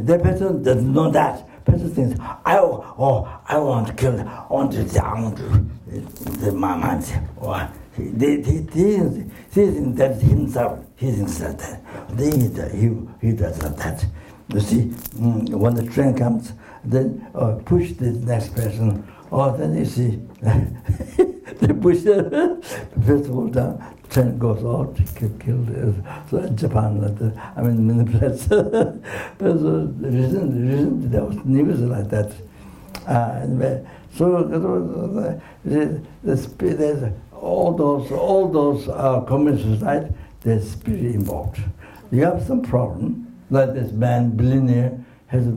the person doesn't know that, person thinks, I want to kill, I want to my mind. Or he thinks that himself, he thinks that. He does that. You see, when the train comes, then push the next person, then you see, they push the first of all down, train goes out, killed. So in Japan, many places, recently there was news like that. So there's all those communist society, there's spirit involved. You have some problem, like this man, billionaire, has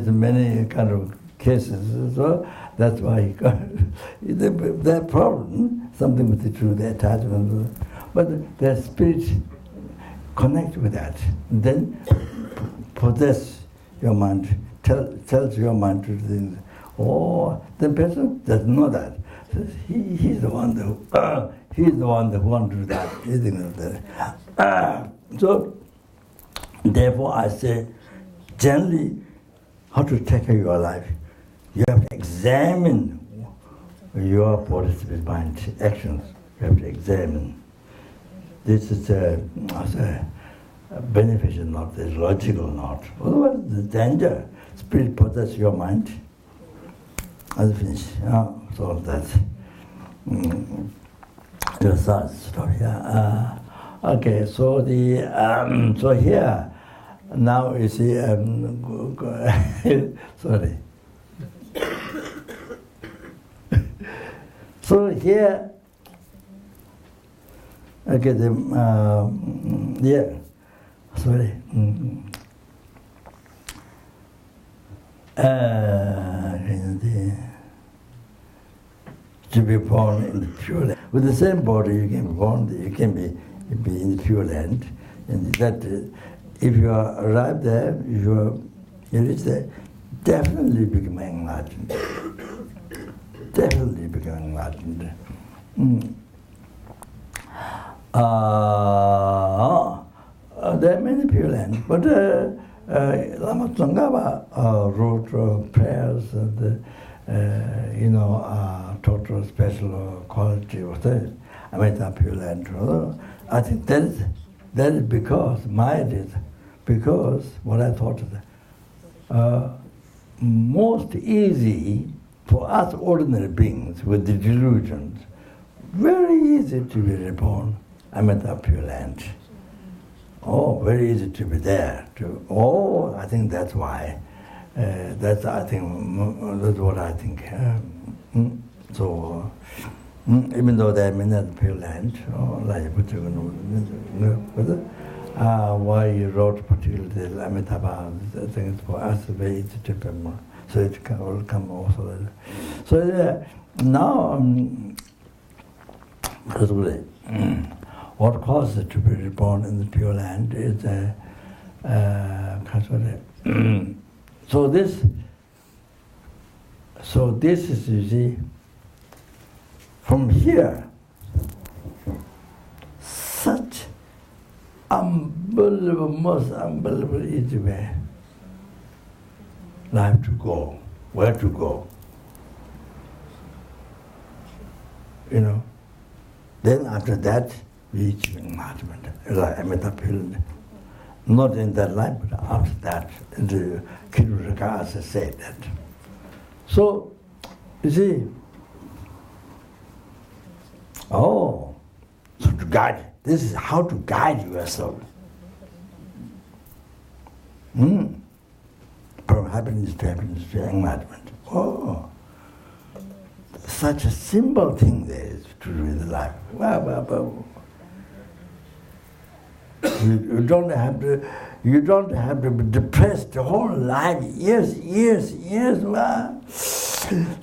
many kind of cases, so that's why he got that problem, something with the truth, the attachment, but the spirit connect with that, then possess your mind, tells your mind to things. The person doesn't know that. He's the one who wants to do that. So, therefore, I say, generally, how to take care of your life. You have to examine your Bodhisattva mind actions. You have to examine. This is a beneficial, not this logical, not. Otherwise, the danger. Spirit possesses your mind. I'll finish. So that's the sad story. Okay, so so here now you see. Sorry. So here, okay, sorry. To be born in the Pure Land. With the same body, you can be born, you can be in the Pure Land. And that, if you arrive there, you reach there, definitely become enlightened. Definitely become enlightened. There are many Pure Lands, but Lama Tsongkhapa wrote prayers and total special quality of the Amitabha Pure Land. I think that is because what I thought most easy for us ordinary beings with the delusions, very easy to be reborn Amitabha Pure Land. Very easy to be there. I think that's why. That's what I think. So, even though there are many Pure Land, why you wrote particularly Amitabha, I think it's for us very easy to come, so it will come also. So now, what causes it to be reborn in the Pure Land is so this is, you see, from here, such unbelievable, most unbelievable easy way, life to go, where to go. Then after that, reach enlightenment, like Amitabha. Not in that life, but after that, the Kiruraka said that. So, you see, so to guide, this is how to guide yourself. From happiness to enlightenment. Such a simple thing there is to do in the life. You don't have to be depressed the whole life, years.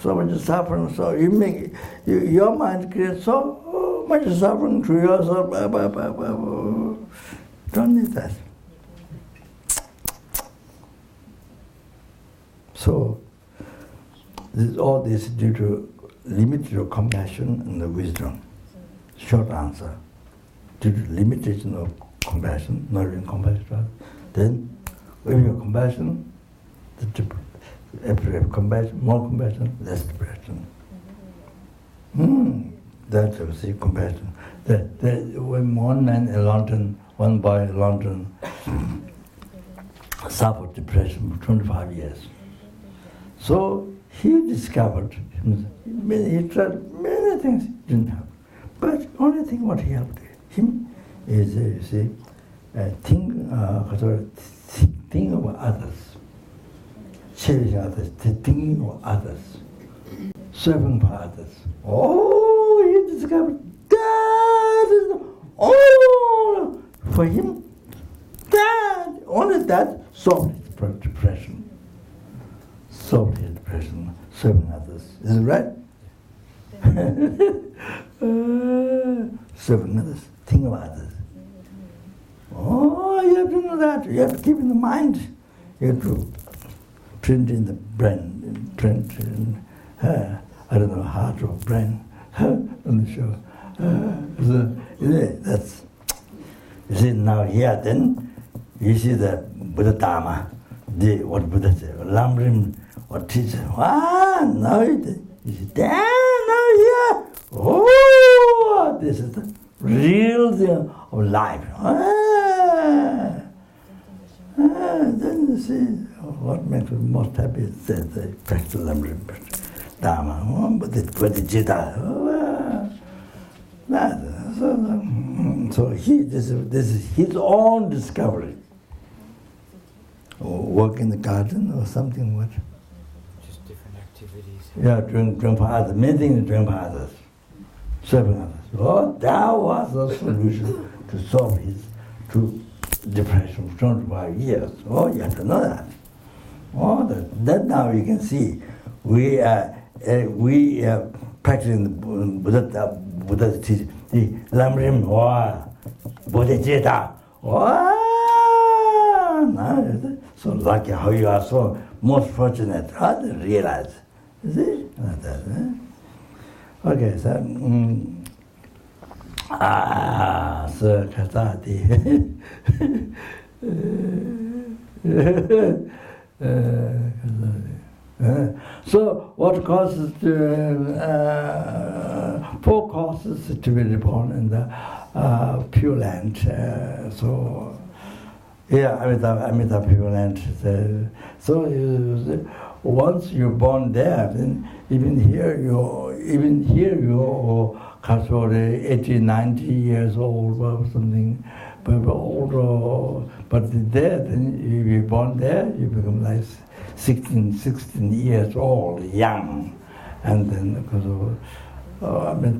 So much suffering. So you make your mind creates so much suffering to yourself. Don't need that. So all this due to limited compassion and the wisdom. Short answer. Due to limitation of compassion, not in compassion, then If you have compassion, if you have compassion, more compassion, less depression. That's you see, compassion. When one man in London, one boy in London, suffered depression for 25 years. So he discovered, he tried many things, didn't help. But only thing what helped him is, you see, think of others, cherishing others, thinking of others, serving for others. Oh, he discovered that is all for him. That only that solved his depression. Solved his depression, serving others. Is it right? Serving others, think of others. Oh, you have to know that. You have to keep in the mind. You have to print in the brain, print in, I don't know, heart or brain. I'm not sure. That's, you see, now here then, you see the Buddha Dharma, what Buddha said, lamrim, or teacher. Now you see, now here, oh, this is the real thing of life. Then you see, what makes me most happy is that the practice lamrim, Dharma, Bodhichitta. So this is his own discovery. Or work in the garden or something. What? Just different activities. Yeah, doing for others. Many things doing for others, serving others. Oh, that was the solution to solve his depression for 25 years. Oh, you have to know that. Oh, that now you can see. We are practicing the Buddha's teaching, the lamrim, Bodhichitta. So lucky how you are so most fortunate. How to realize. You see? Okay, so so Katati. So what causes four causes to be reborn in the Pure Land. So yeah, Amitabha Pure Land. So once you're born there, then even here you're 80, 90 years old or something, but older. But there, then if you're born there, you become like 16 years old, young, and then because of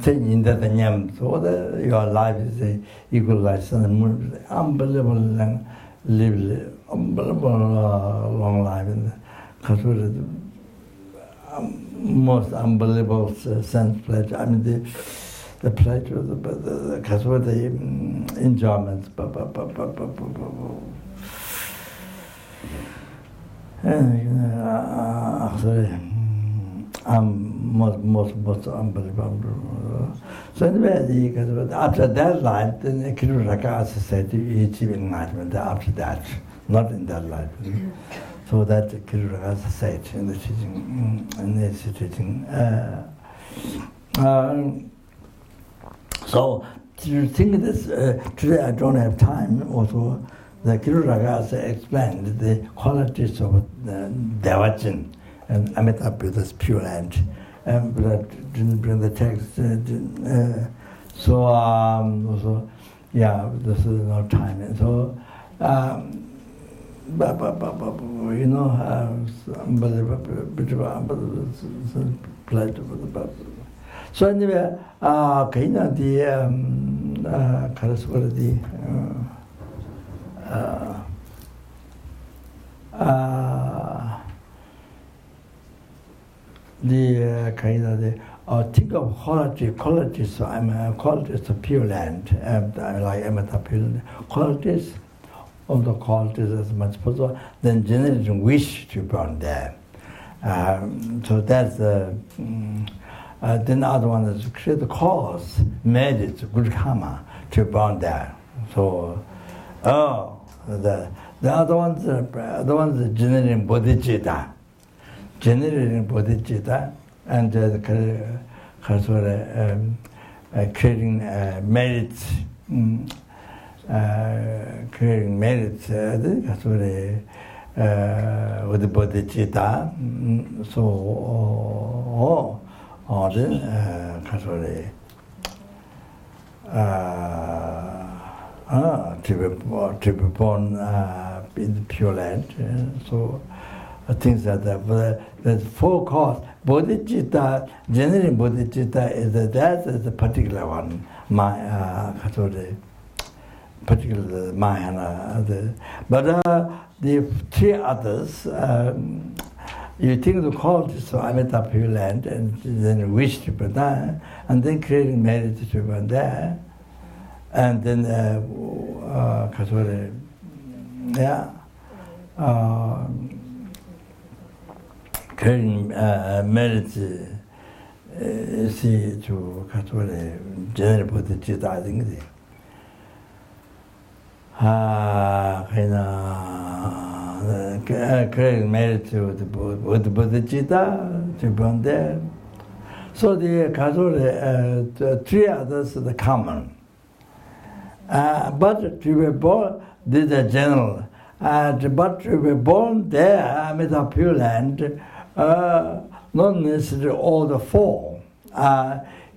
10 in that so your life is equal like sun and moon, unbelievable long life, and because of the most unbelievable sense pleasure. I mean the pleasure, because of the enjoyments. Sorry, most unbelievable. So anyway, after that life, then Kiruraka said he achieved enlightenment after that, not in that life. So that Kiruraka said in the teaching, so to think this, today I don't have time also. The Kiruraka explained the qualities of the Devachan and Amitabha's Pure Land, but didn't bring the text. So also, yeah, this is no time. And so, you know, unbelievable. So anyway, kaya the corresponding think of qualities. So I'm a qualities of Pure Land, like Amitabha. Qualities, all the qualities as much as possible. Then generating wish to burn there. So that's the. Then the other one is to create the cause, made it good karma to burn there. So, The other ones are generating bodhicitta. Generating bodhicitta and creating merits. Creating merits with the bodhicitta. So, to be born in the Pure Land. So things like that. But there's four causes. Bodhicitta, generating bodhicitta that is the particular one. Particular Mahayana. But the three others, you think to call this Amitabha Pure Land and then wish to be there, and then creating merit to be there. And then, creating merit, see, to generate bodhicitta, I think. Creating merit with the bodhicitta to be on there. So the three others are the common. But to be born, these are general. But to be born there, Amitabha Pure Land, not necessarily all the four.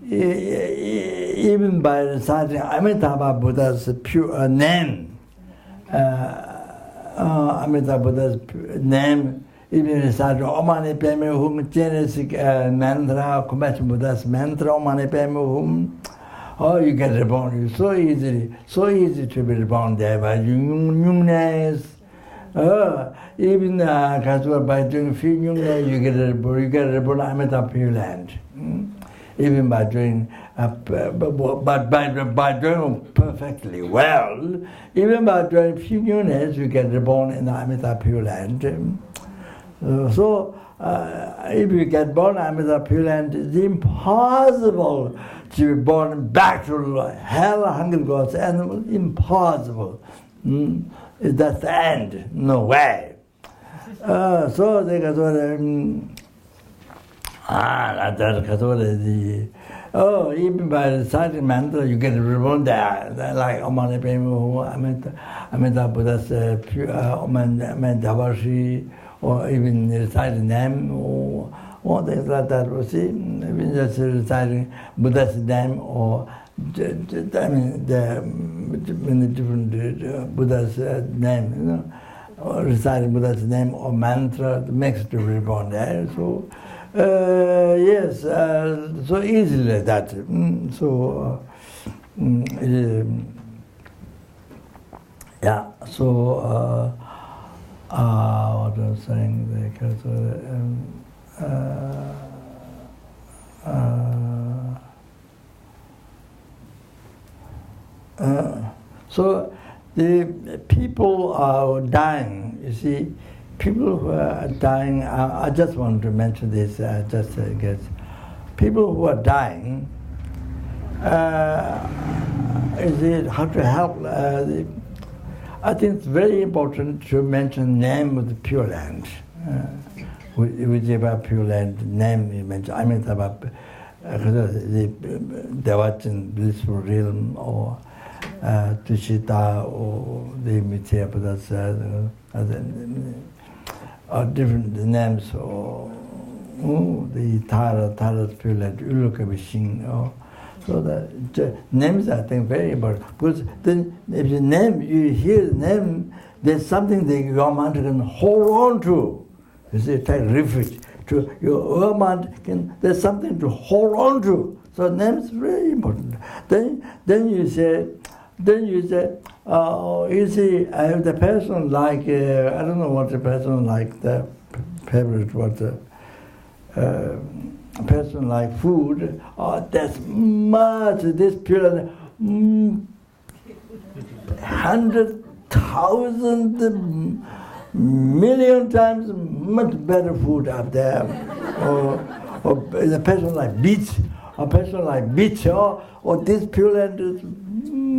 Even by reciting Amitabha Buddha's pure name, Amitabha Buddha's name, even reciting Omani Peme Hum, Genesis mantra, compassion Buddha's mantra, Omani Peme Hum. Oh, you get reborn. So easy to be reborn there by Jungness. Even by doing few Jungness, you get reborn Amitabha Pure Land. Even by doing, but by doing perfectly well, even by doing few Jungness, you get reborn in the Amitabha Pure Land. So, if you get born in Amitabha Pure Land, it's impossible to be born back to hell, hungry gods, animals. Impossible. That's the end. No way. So they got even by reciting mantra, you get reborn there. Like Omani Pemu, Amitabha Buddha's Amitabha, or even reciting name, or things like that. You see, even just reciting Buddha's name, or the different Buddha's name, or reciting Buddha's name or mantra makes it to reborn there. So. Yes, so easily like that. Yeah, so what I was saying, so the people are dying, you see. People who are dying, I just want to mention this, just in case. People who are dying, is it how to help? I think it's very important to mention name of the Pure Land. Whichever Pure Land name you mention, Amitabha, the Devachan blissful realm, or Bodhichitta, or the Amitabha, or different names, or the Tara's Pure Land, Ulukabishin, or so the names I think very important, because then if the name, you hear the name, there's something that your mind can hold on to. You see, take refuge to your mind. There's something to hold on to. So name is very important. Then you say, you see, I have the person like, I don't know what the person like, the favorite, what the person like food, that's much, this Pure 100,000 million times much better food out there. Or a person like beach, or this Pure Land is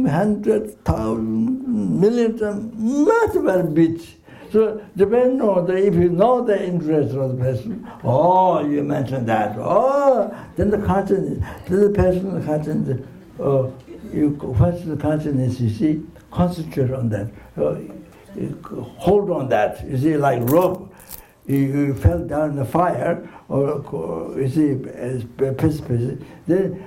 100,000 million times, much very big. So depending on if you know the interest of the person, you mentioned that, then the consciousness, then the person consciousness, first the consciousness, you see, concentrate on that, hold on that, you see, like rope. You fell down in the fire, or you see, precipice. Then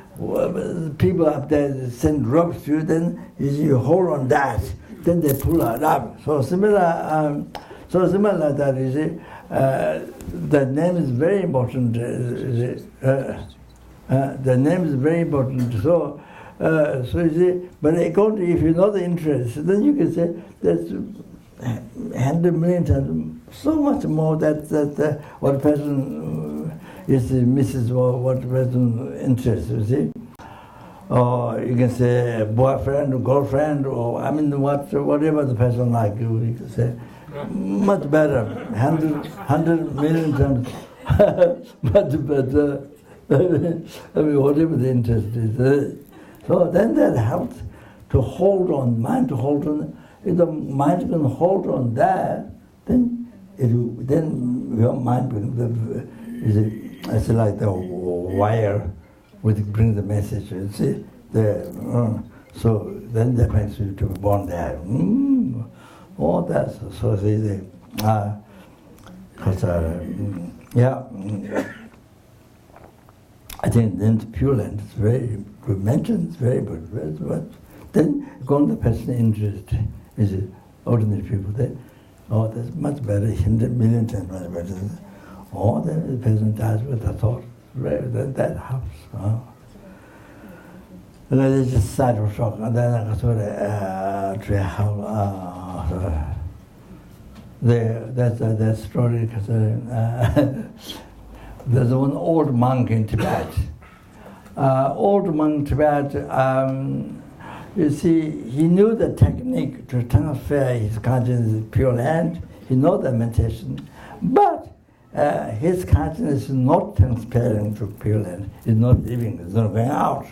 people up there send ropes to you. Then you hold on that. Then they pull it up. So similar like that. You see, the name is very important. The name is very important. So you see, but according if you know the interest, then you can say that's 100 million times. So much more that what person is misses or what person interests, you see. Or you can say boyfriend or girlfriend, or whatever the person like, you can say much better, 100 million times much better. Whatever the interest is. So then that helps to hold on, mind to hold on. If the mind can hold on that, then your mind it's like the wire which brings the message. You see, so then that makes you to be born there. All that. So easy. I think then the Pure Land is very good. Mentioned, it's very good. But then going to the person interest is ordinary people there. That's much better, 100 million times much better. Then the person dies with a thought. Then that helps. Because it's just side of shock. And then I sort of that story. There's one old monk in Tibet. Old monk in Tibet. You see, he knew the technique to transfer his consciousness to Pure Land. He knows the meditation, but his consciousness is not transparent to Pure Land. It's not living. It's not going out.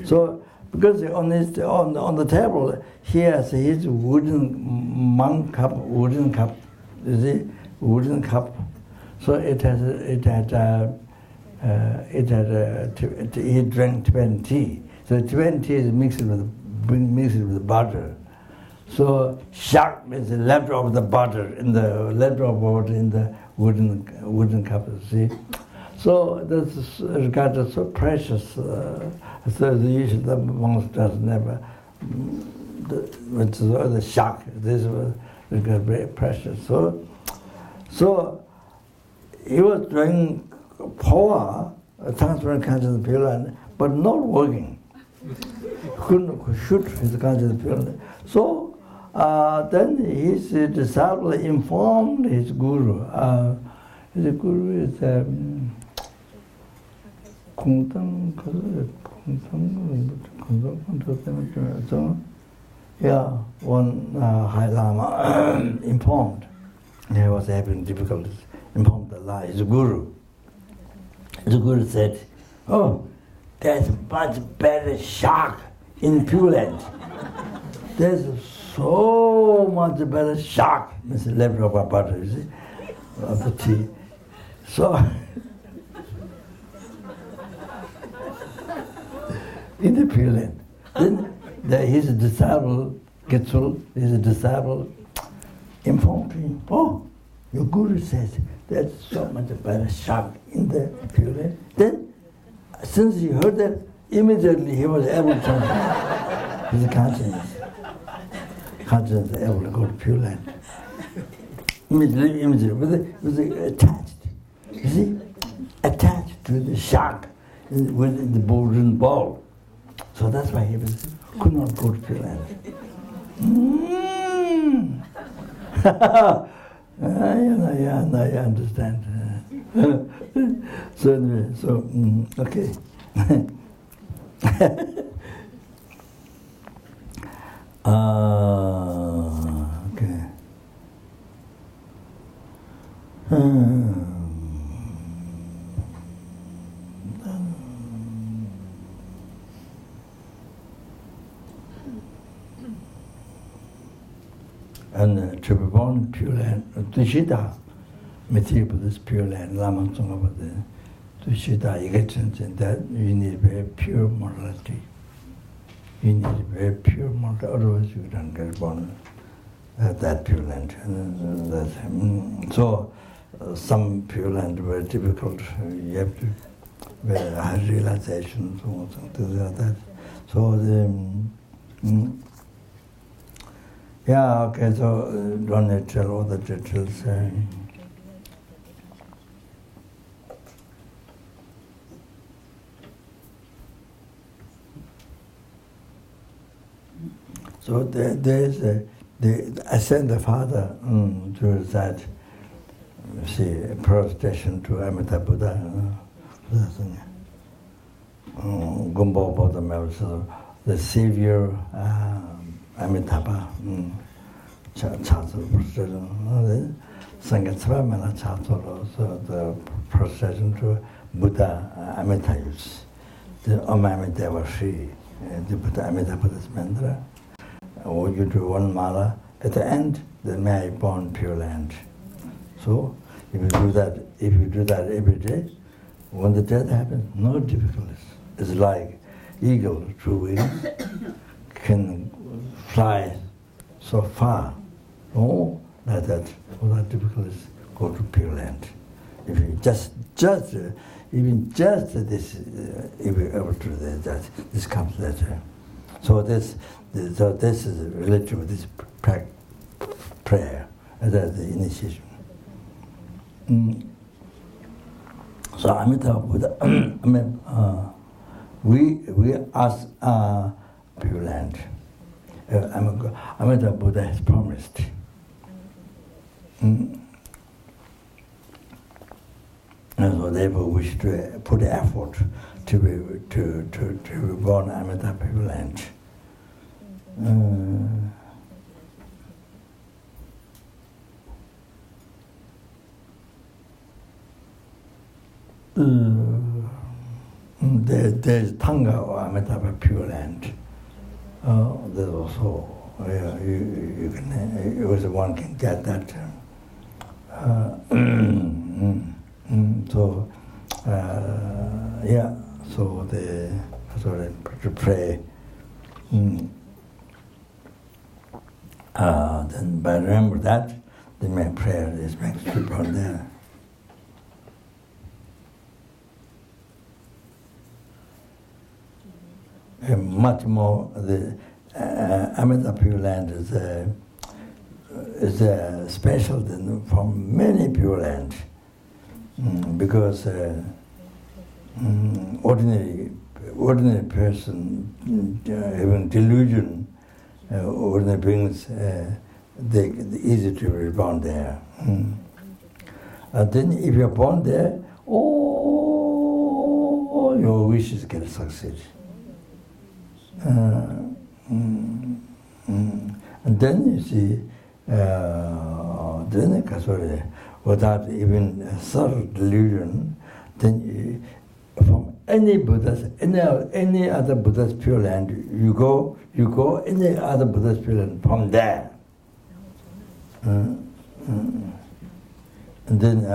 So, because on the table he has his wooden monk cup, wooden cup. You see, wooden cup. So he drank Tibetan tea. So Tibetan tea is mixed with butter. So sharp is the left of the butter in the wooden cup. See, so that's regarded so precious. So the monks does never. The shark. This was regarded very precious. So he was doing power, transferring consciousness Pure Land, but not working. Couldn't shoot his consciousness Pure Land. So then his disciple informed his guru. His guru is one High Lama informed. He was having difficulties. Informed the lie. His guru. The guru said, there's much better shark in Pure Land. There's so much better shark. It's the level of our butter, you see, of the tea. So, in the Pure Land. Then his disciple, Getsul, his disciple, informed him, your guru says there's so much better shark in the Pure Land. Then, since he heard that, immediately he was able to his consciousness able to go to Pure Land. Immediately, with attached. You see, attached to the shark with the golden ball. So that's why he could not go to Pure Land. I understand. So anyway, okay. Okay. and to be born Pure Land, Bodhichitta, material Buddhist Pure Land, Lama Tsonga Buddha, Bodhichitta, that you need very pure morality. You need very pure morality, otherwise you don't get born at that Pure Land. So some Pure Land were difficult. You have to have realization, something like that. So yeah, okay, so don't need to tell all the details. So there's I sent the father to that, prostration to Amitabha Buddha. Gumbo Bodha, so the savior Amitabha, so the procession to Buddha Amitabha, the Amitabha Shri, the Buddha Amitabha's mantra. Or you do one mala, at the end, the may born Pure Land. So if you do that every day, when the death happens, no difficulties. It's like eagle, true wings, can fly so far. Oh, like that, without difficulties, go to Pure Land. If you even just this, if you ever do that, this comes later. So this is related to this prayer, the initiation. So Amitabha Buddha, we ask Pure Land. Amitabha Buddha has promised. And so therefore we should put effort to be born Amitabha Pure Land. There's Tanga or Amitabha Pure Land. There's also, you can, one can get that. So, yeah, so to pray. Then by remember that, the main prayer is makes people on there. Much more, the Amitabha Pure Land is special than from many Pure Land, because ordinary person having delusion, ordinary beings, they easy to be born there. And then if you're born there, all your wishes can succeed. And then you see, without even subtle delusion, then from any Buddha's, any other Buddha's Pure Land, you go any other Buddha's Pure Land from there. And then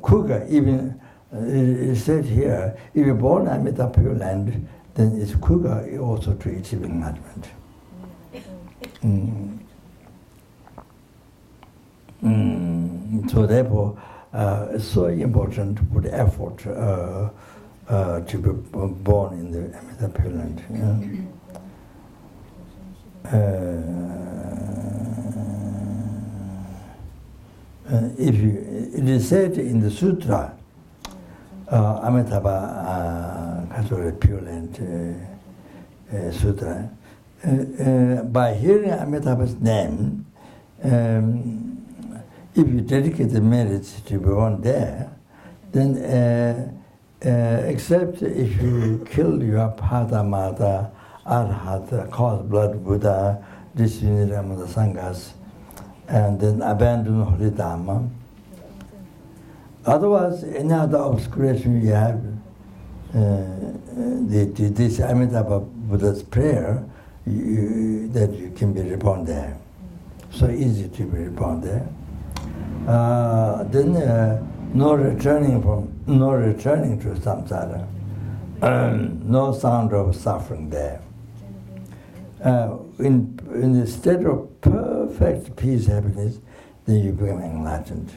quicker, even it said here, if you're born Amitabha Pure Land, then it's quicker also to achieve enlightenment. So therefore, it's so important to put effort to be born in the Amitabha Pure Land. It is said in the sutra, Amitabha Pure Land Sutra, by hearing Amitabha's name, if you dedicate the merits to be born there, then except if you kill your Pada Mata, Arhata, cause blood Buddha, disunity among the Sanghas, and then abandon Holy Dharma. Otherwise, any other obscuration you have, this Amitabha Buddha's prayer, that you can be reborn there. So easy to be reborn there. Then no returning to samsara. No sound of suffering there. In the state of perfect peace, happiness, then you become enlightened.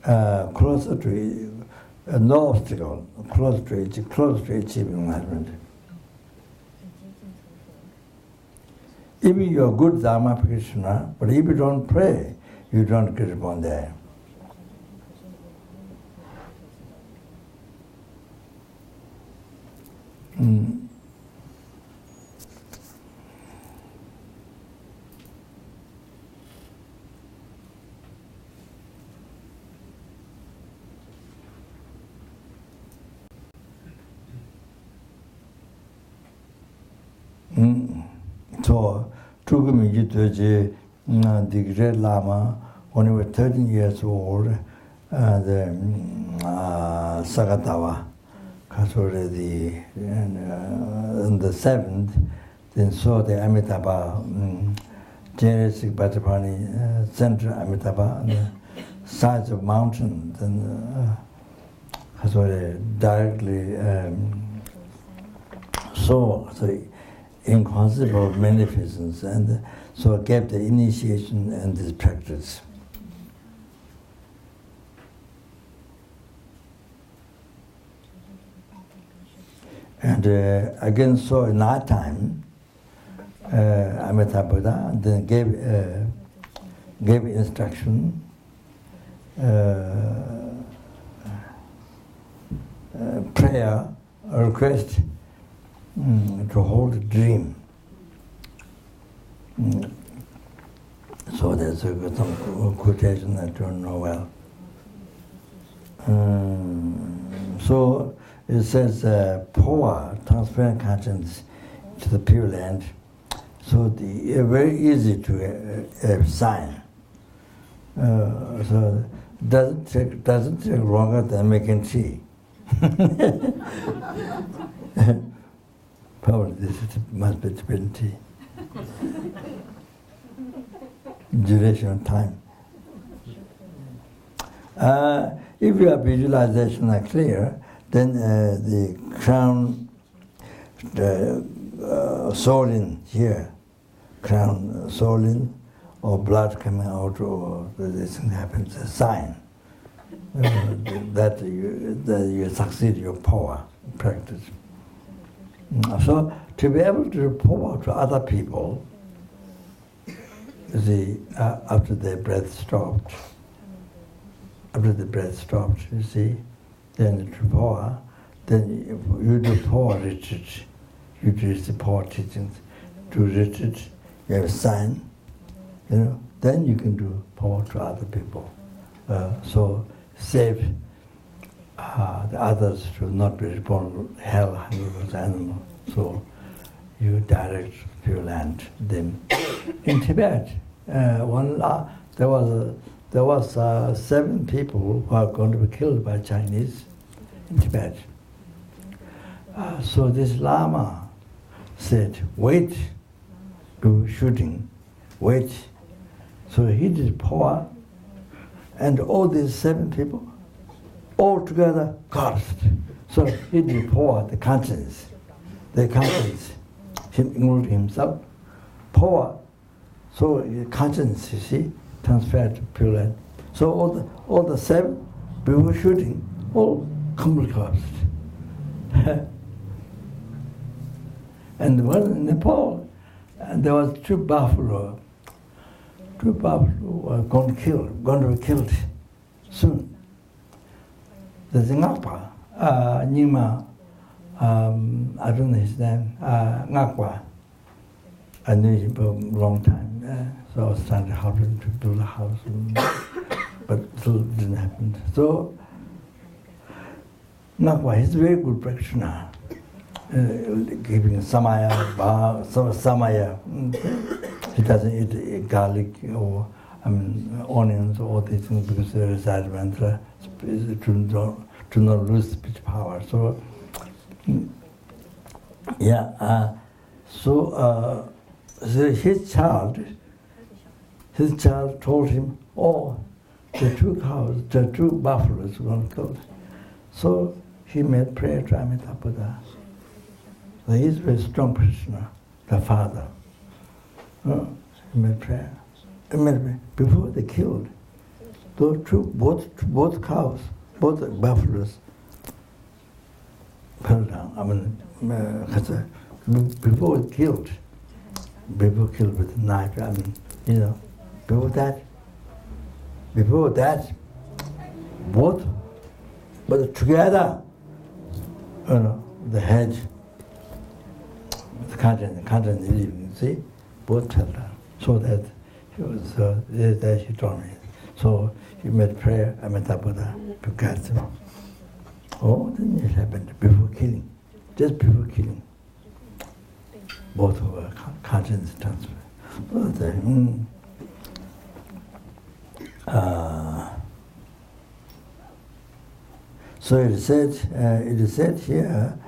Closer to no obstacle, close to achieving enlightenment. Even you're a good dharma practitioner, but if you don't pray, you don't get reborn there. So, the great Lama, when he was 13 years old, the Sakatawa, already in the 7th, then saw the Amitabha, Genesis Bhattapani, central Amitabha, on the sides of mountain, then directly saw the inconceivable magnificence, and so gave the initiation and this practice. And again, so in our time, Amitabha then gave instruction, prayer, request to hold a dream. So there's some quotation I don't know well. So it says, power, transparent conscience to the Pure Land. So very easy to sign. So doesn't take longer than making tea. Probably this must be Tibetan tea. Duration of time. If your visualization are clear, then the crown, swollen here, crown swollen, or blood coming out, or this thing happens, a sign that you succeed your power practice. So to be able to report to other people, after their breath stopped, you see, then the power, then you do power retreat, you do the power teachings, to retreat, you have a sign, then you can do power to other people. So save the others to not be reborn hell as animals. So you direct Pure Land them. In Tibet, there was 7 people who are going to be killed by Chinese in Tibet. So this Lama said, wait, do shooting, wait. So he did power, and all these 7 people, all together collapsed. So he did power, the conscience, him including himself, power. So conscience, you see, transferred to Pure Land. So all the 7 people shooting, all completely collapsed. And one in Nepal, and there was 2 buffalo were going to be killed soon. There's a Ngakpa, Nima, I don't know his name, Ngakpa. I knew him for a long time, so I was trying to help him to build a house, but still didn't happen. So Ngakpa, he's a very good practitioner, giving samaya. He doesn't eat garlic or onions or all these things because they reside mantra to not lose speech power. So Yeah. So his child told him, "Oh, the two cows, the two buffaloes were going to go." So he made prayer to Amitabha. So he's a very strong Krishna, the father. He made prayer. Before they killed, those two, both cows, both buffaloes fell down. Before killed with a knife. Before that, both, but together, the head, the content living, see, both fell down. So that he was, that he told me. So he made prayer, Amitabha, to catch him. Oh, then it happened before killing, just before killing. Both were conscience transfer. So it is said here,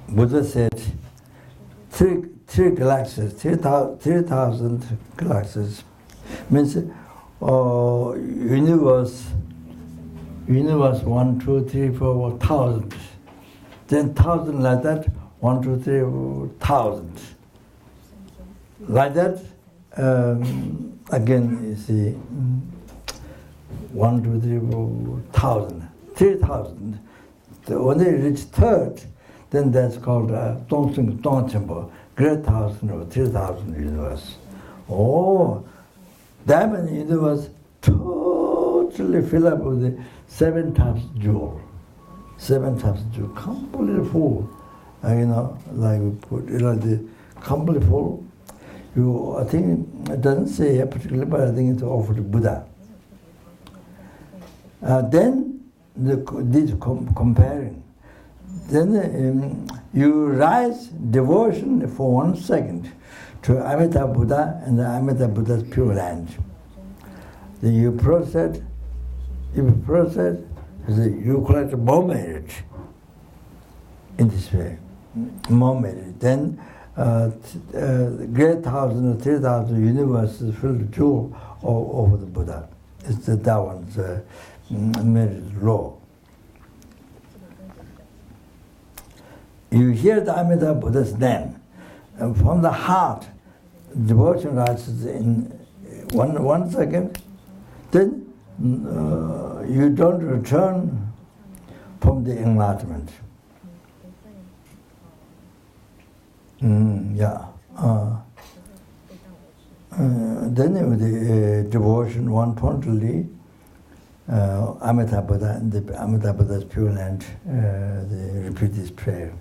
Buddha said, three galaxies, 3,000 galaxies, means universe 1, 2, 3, 4, 1,000. Then 1,000 like that, 1, 2, 3, 1,000. Like that, again, you see, 1, 2, 3, 4, 1,000, 3,000. When they reach third, then that's called Dongchenpo, great thousand or 3,000 universe. Oh, that many universe totally fill up with the 7 types of jewel. 7 types of jewel, completely full. Like we put, the completely full. I think it doesn't say here particularly, but I think it's offered to Buddha. Then this comparing. Then you rise devotion for 1 second to Amitabha Buddha and the Amitabha Buddha's pure land. Then you proceed, you collect more merit in this way, more merit. Then great 1,000 or 3,000 universes filled with jewel over the Buddha. It's that one's merit law. You hear the Amitabha Buddha's name, and from the heart, devotion rises in 1 second. Then you don't return from the enlightenment. Then with the devotion, one totally, Amitabha Buddha and the Amitabha Buddha's pure land, they repeat this prayer.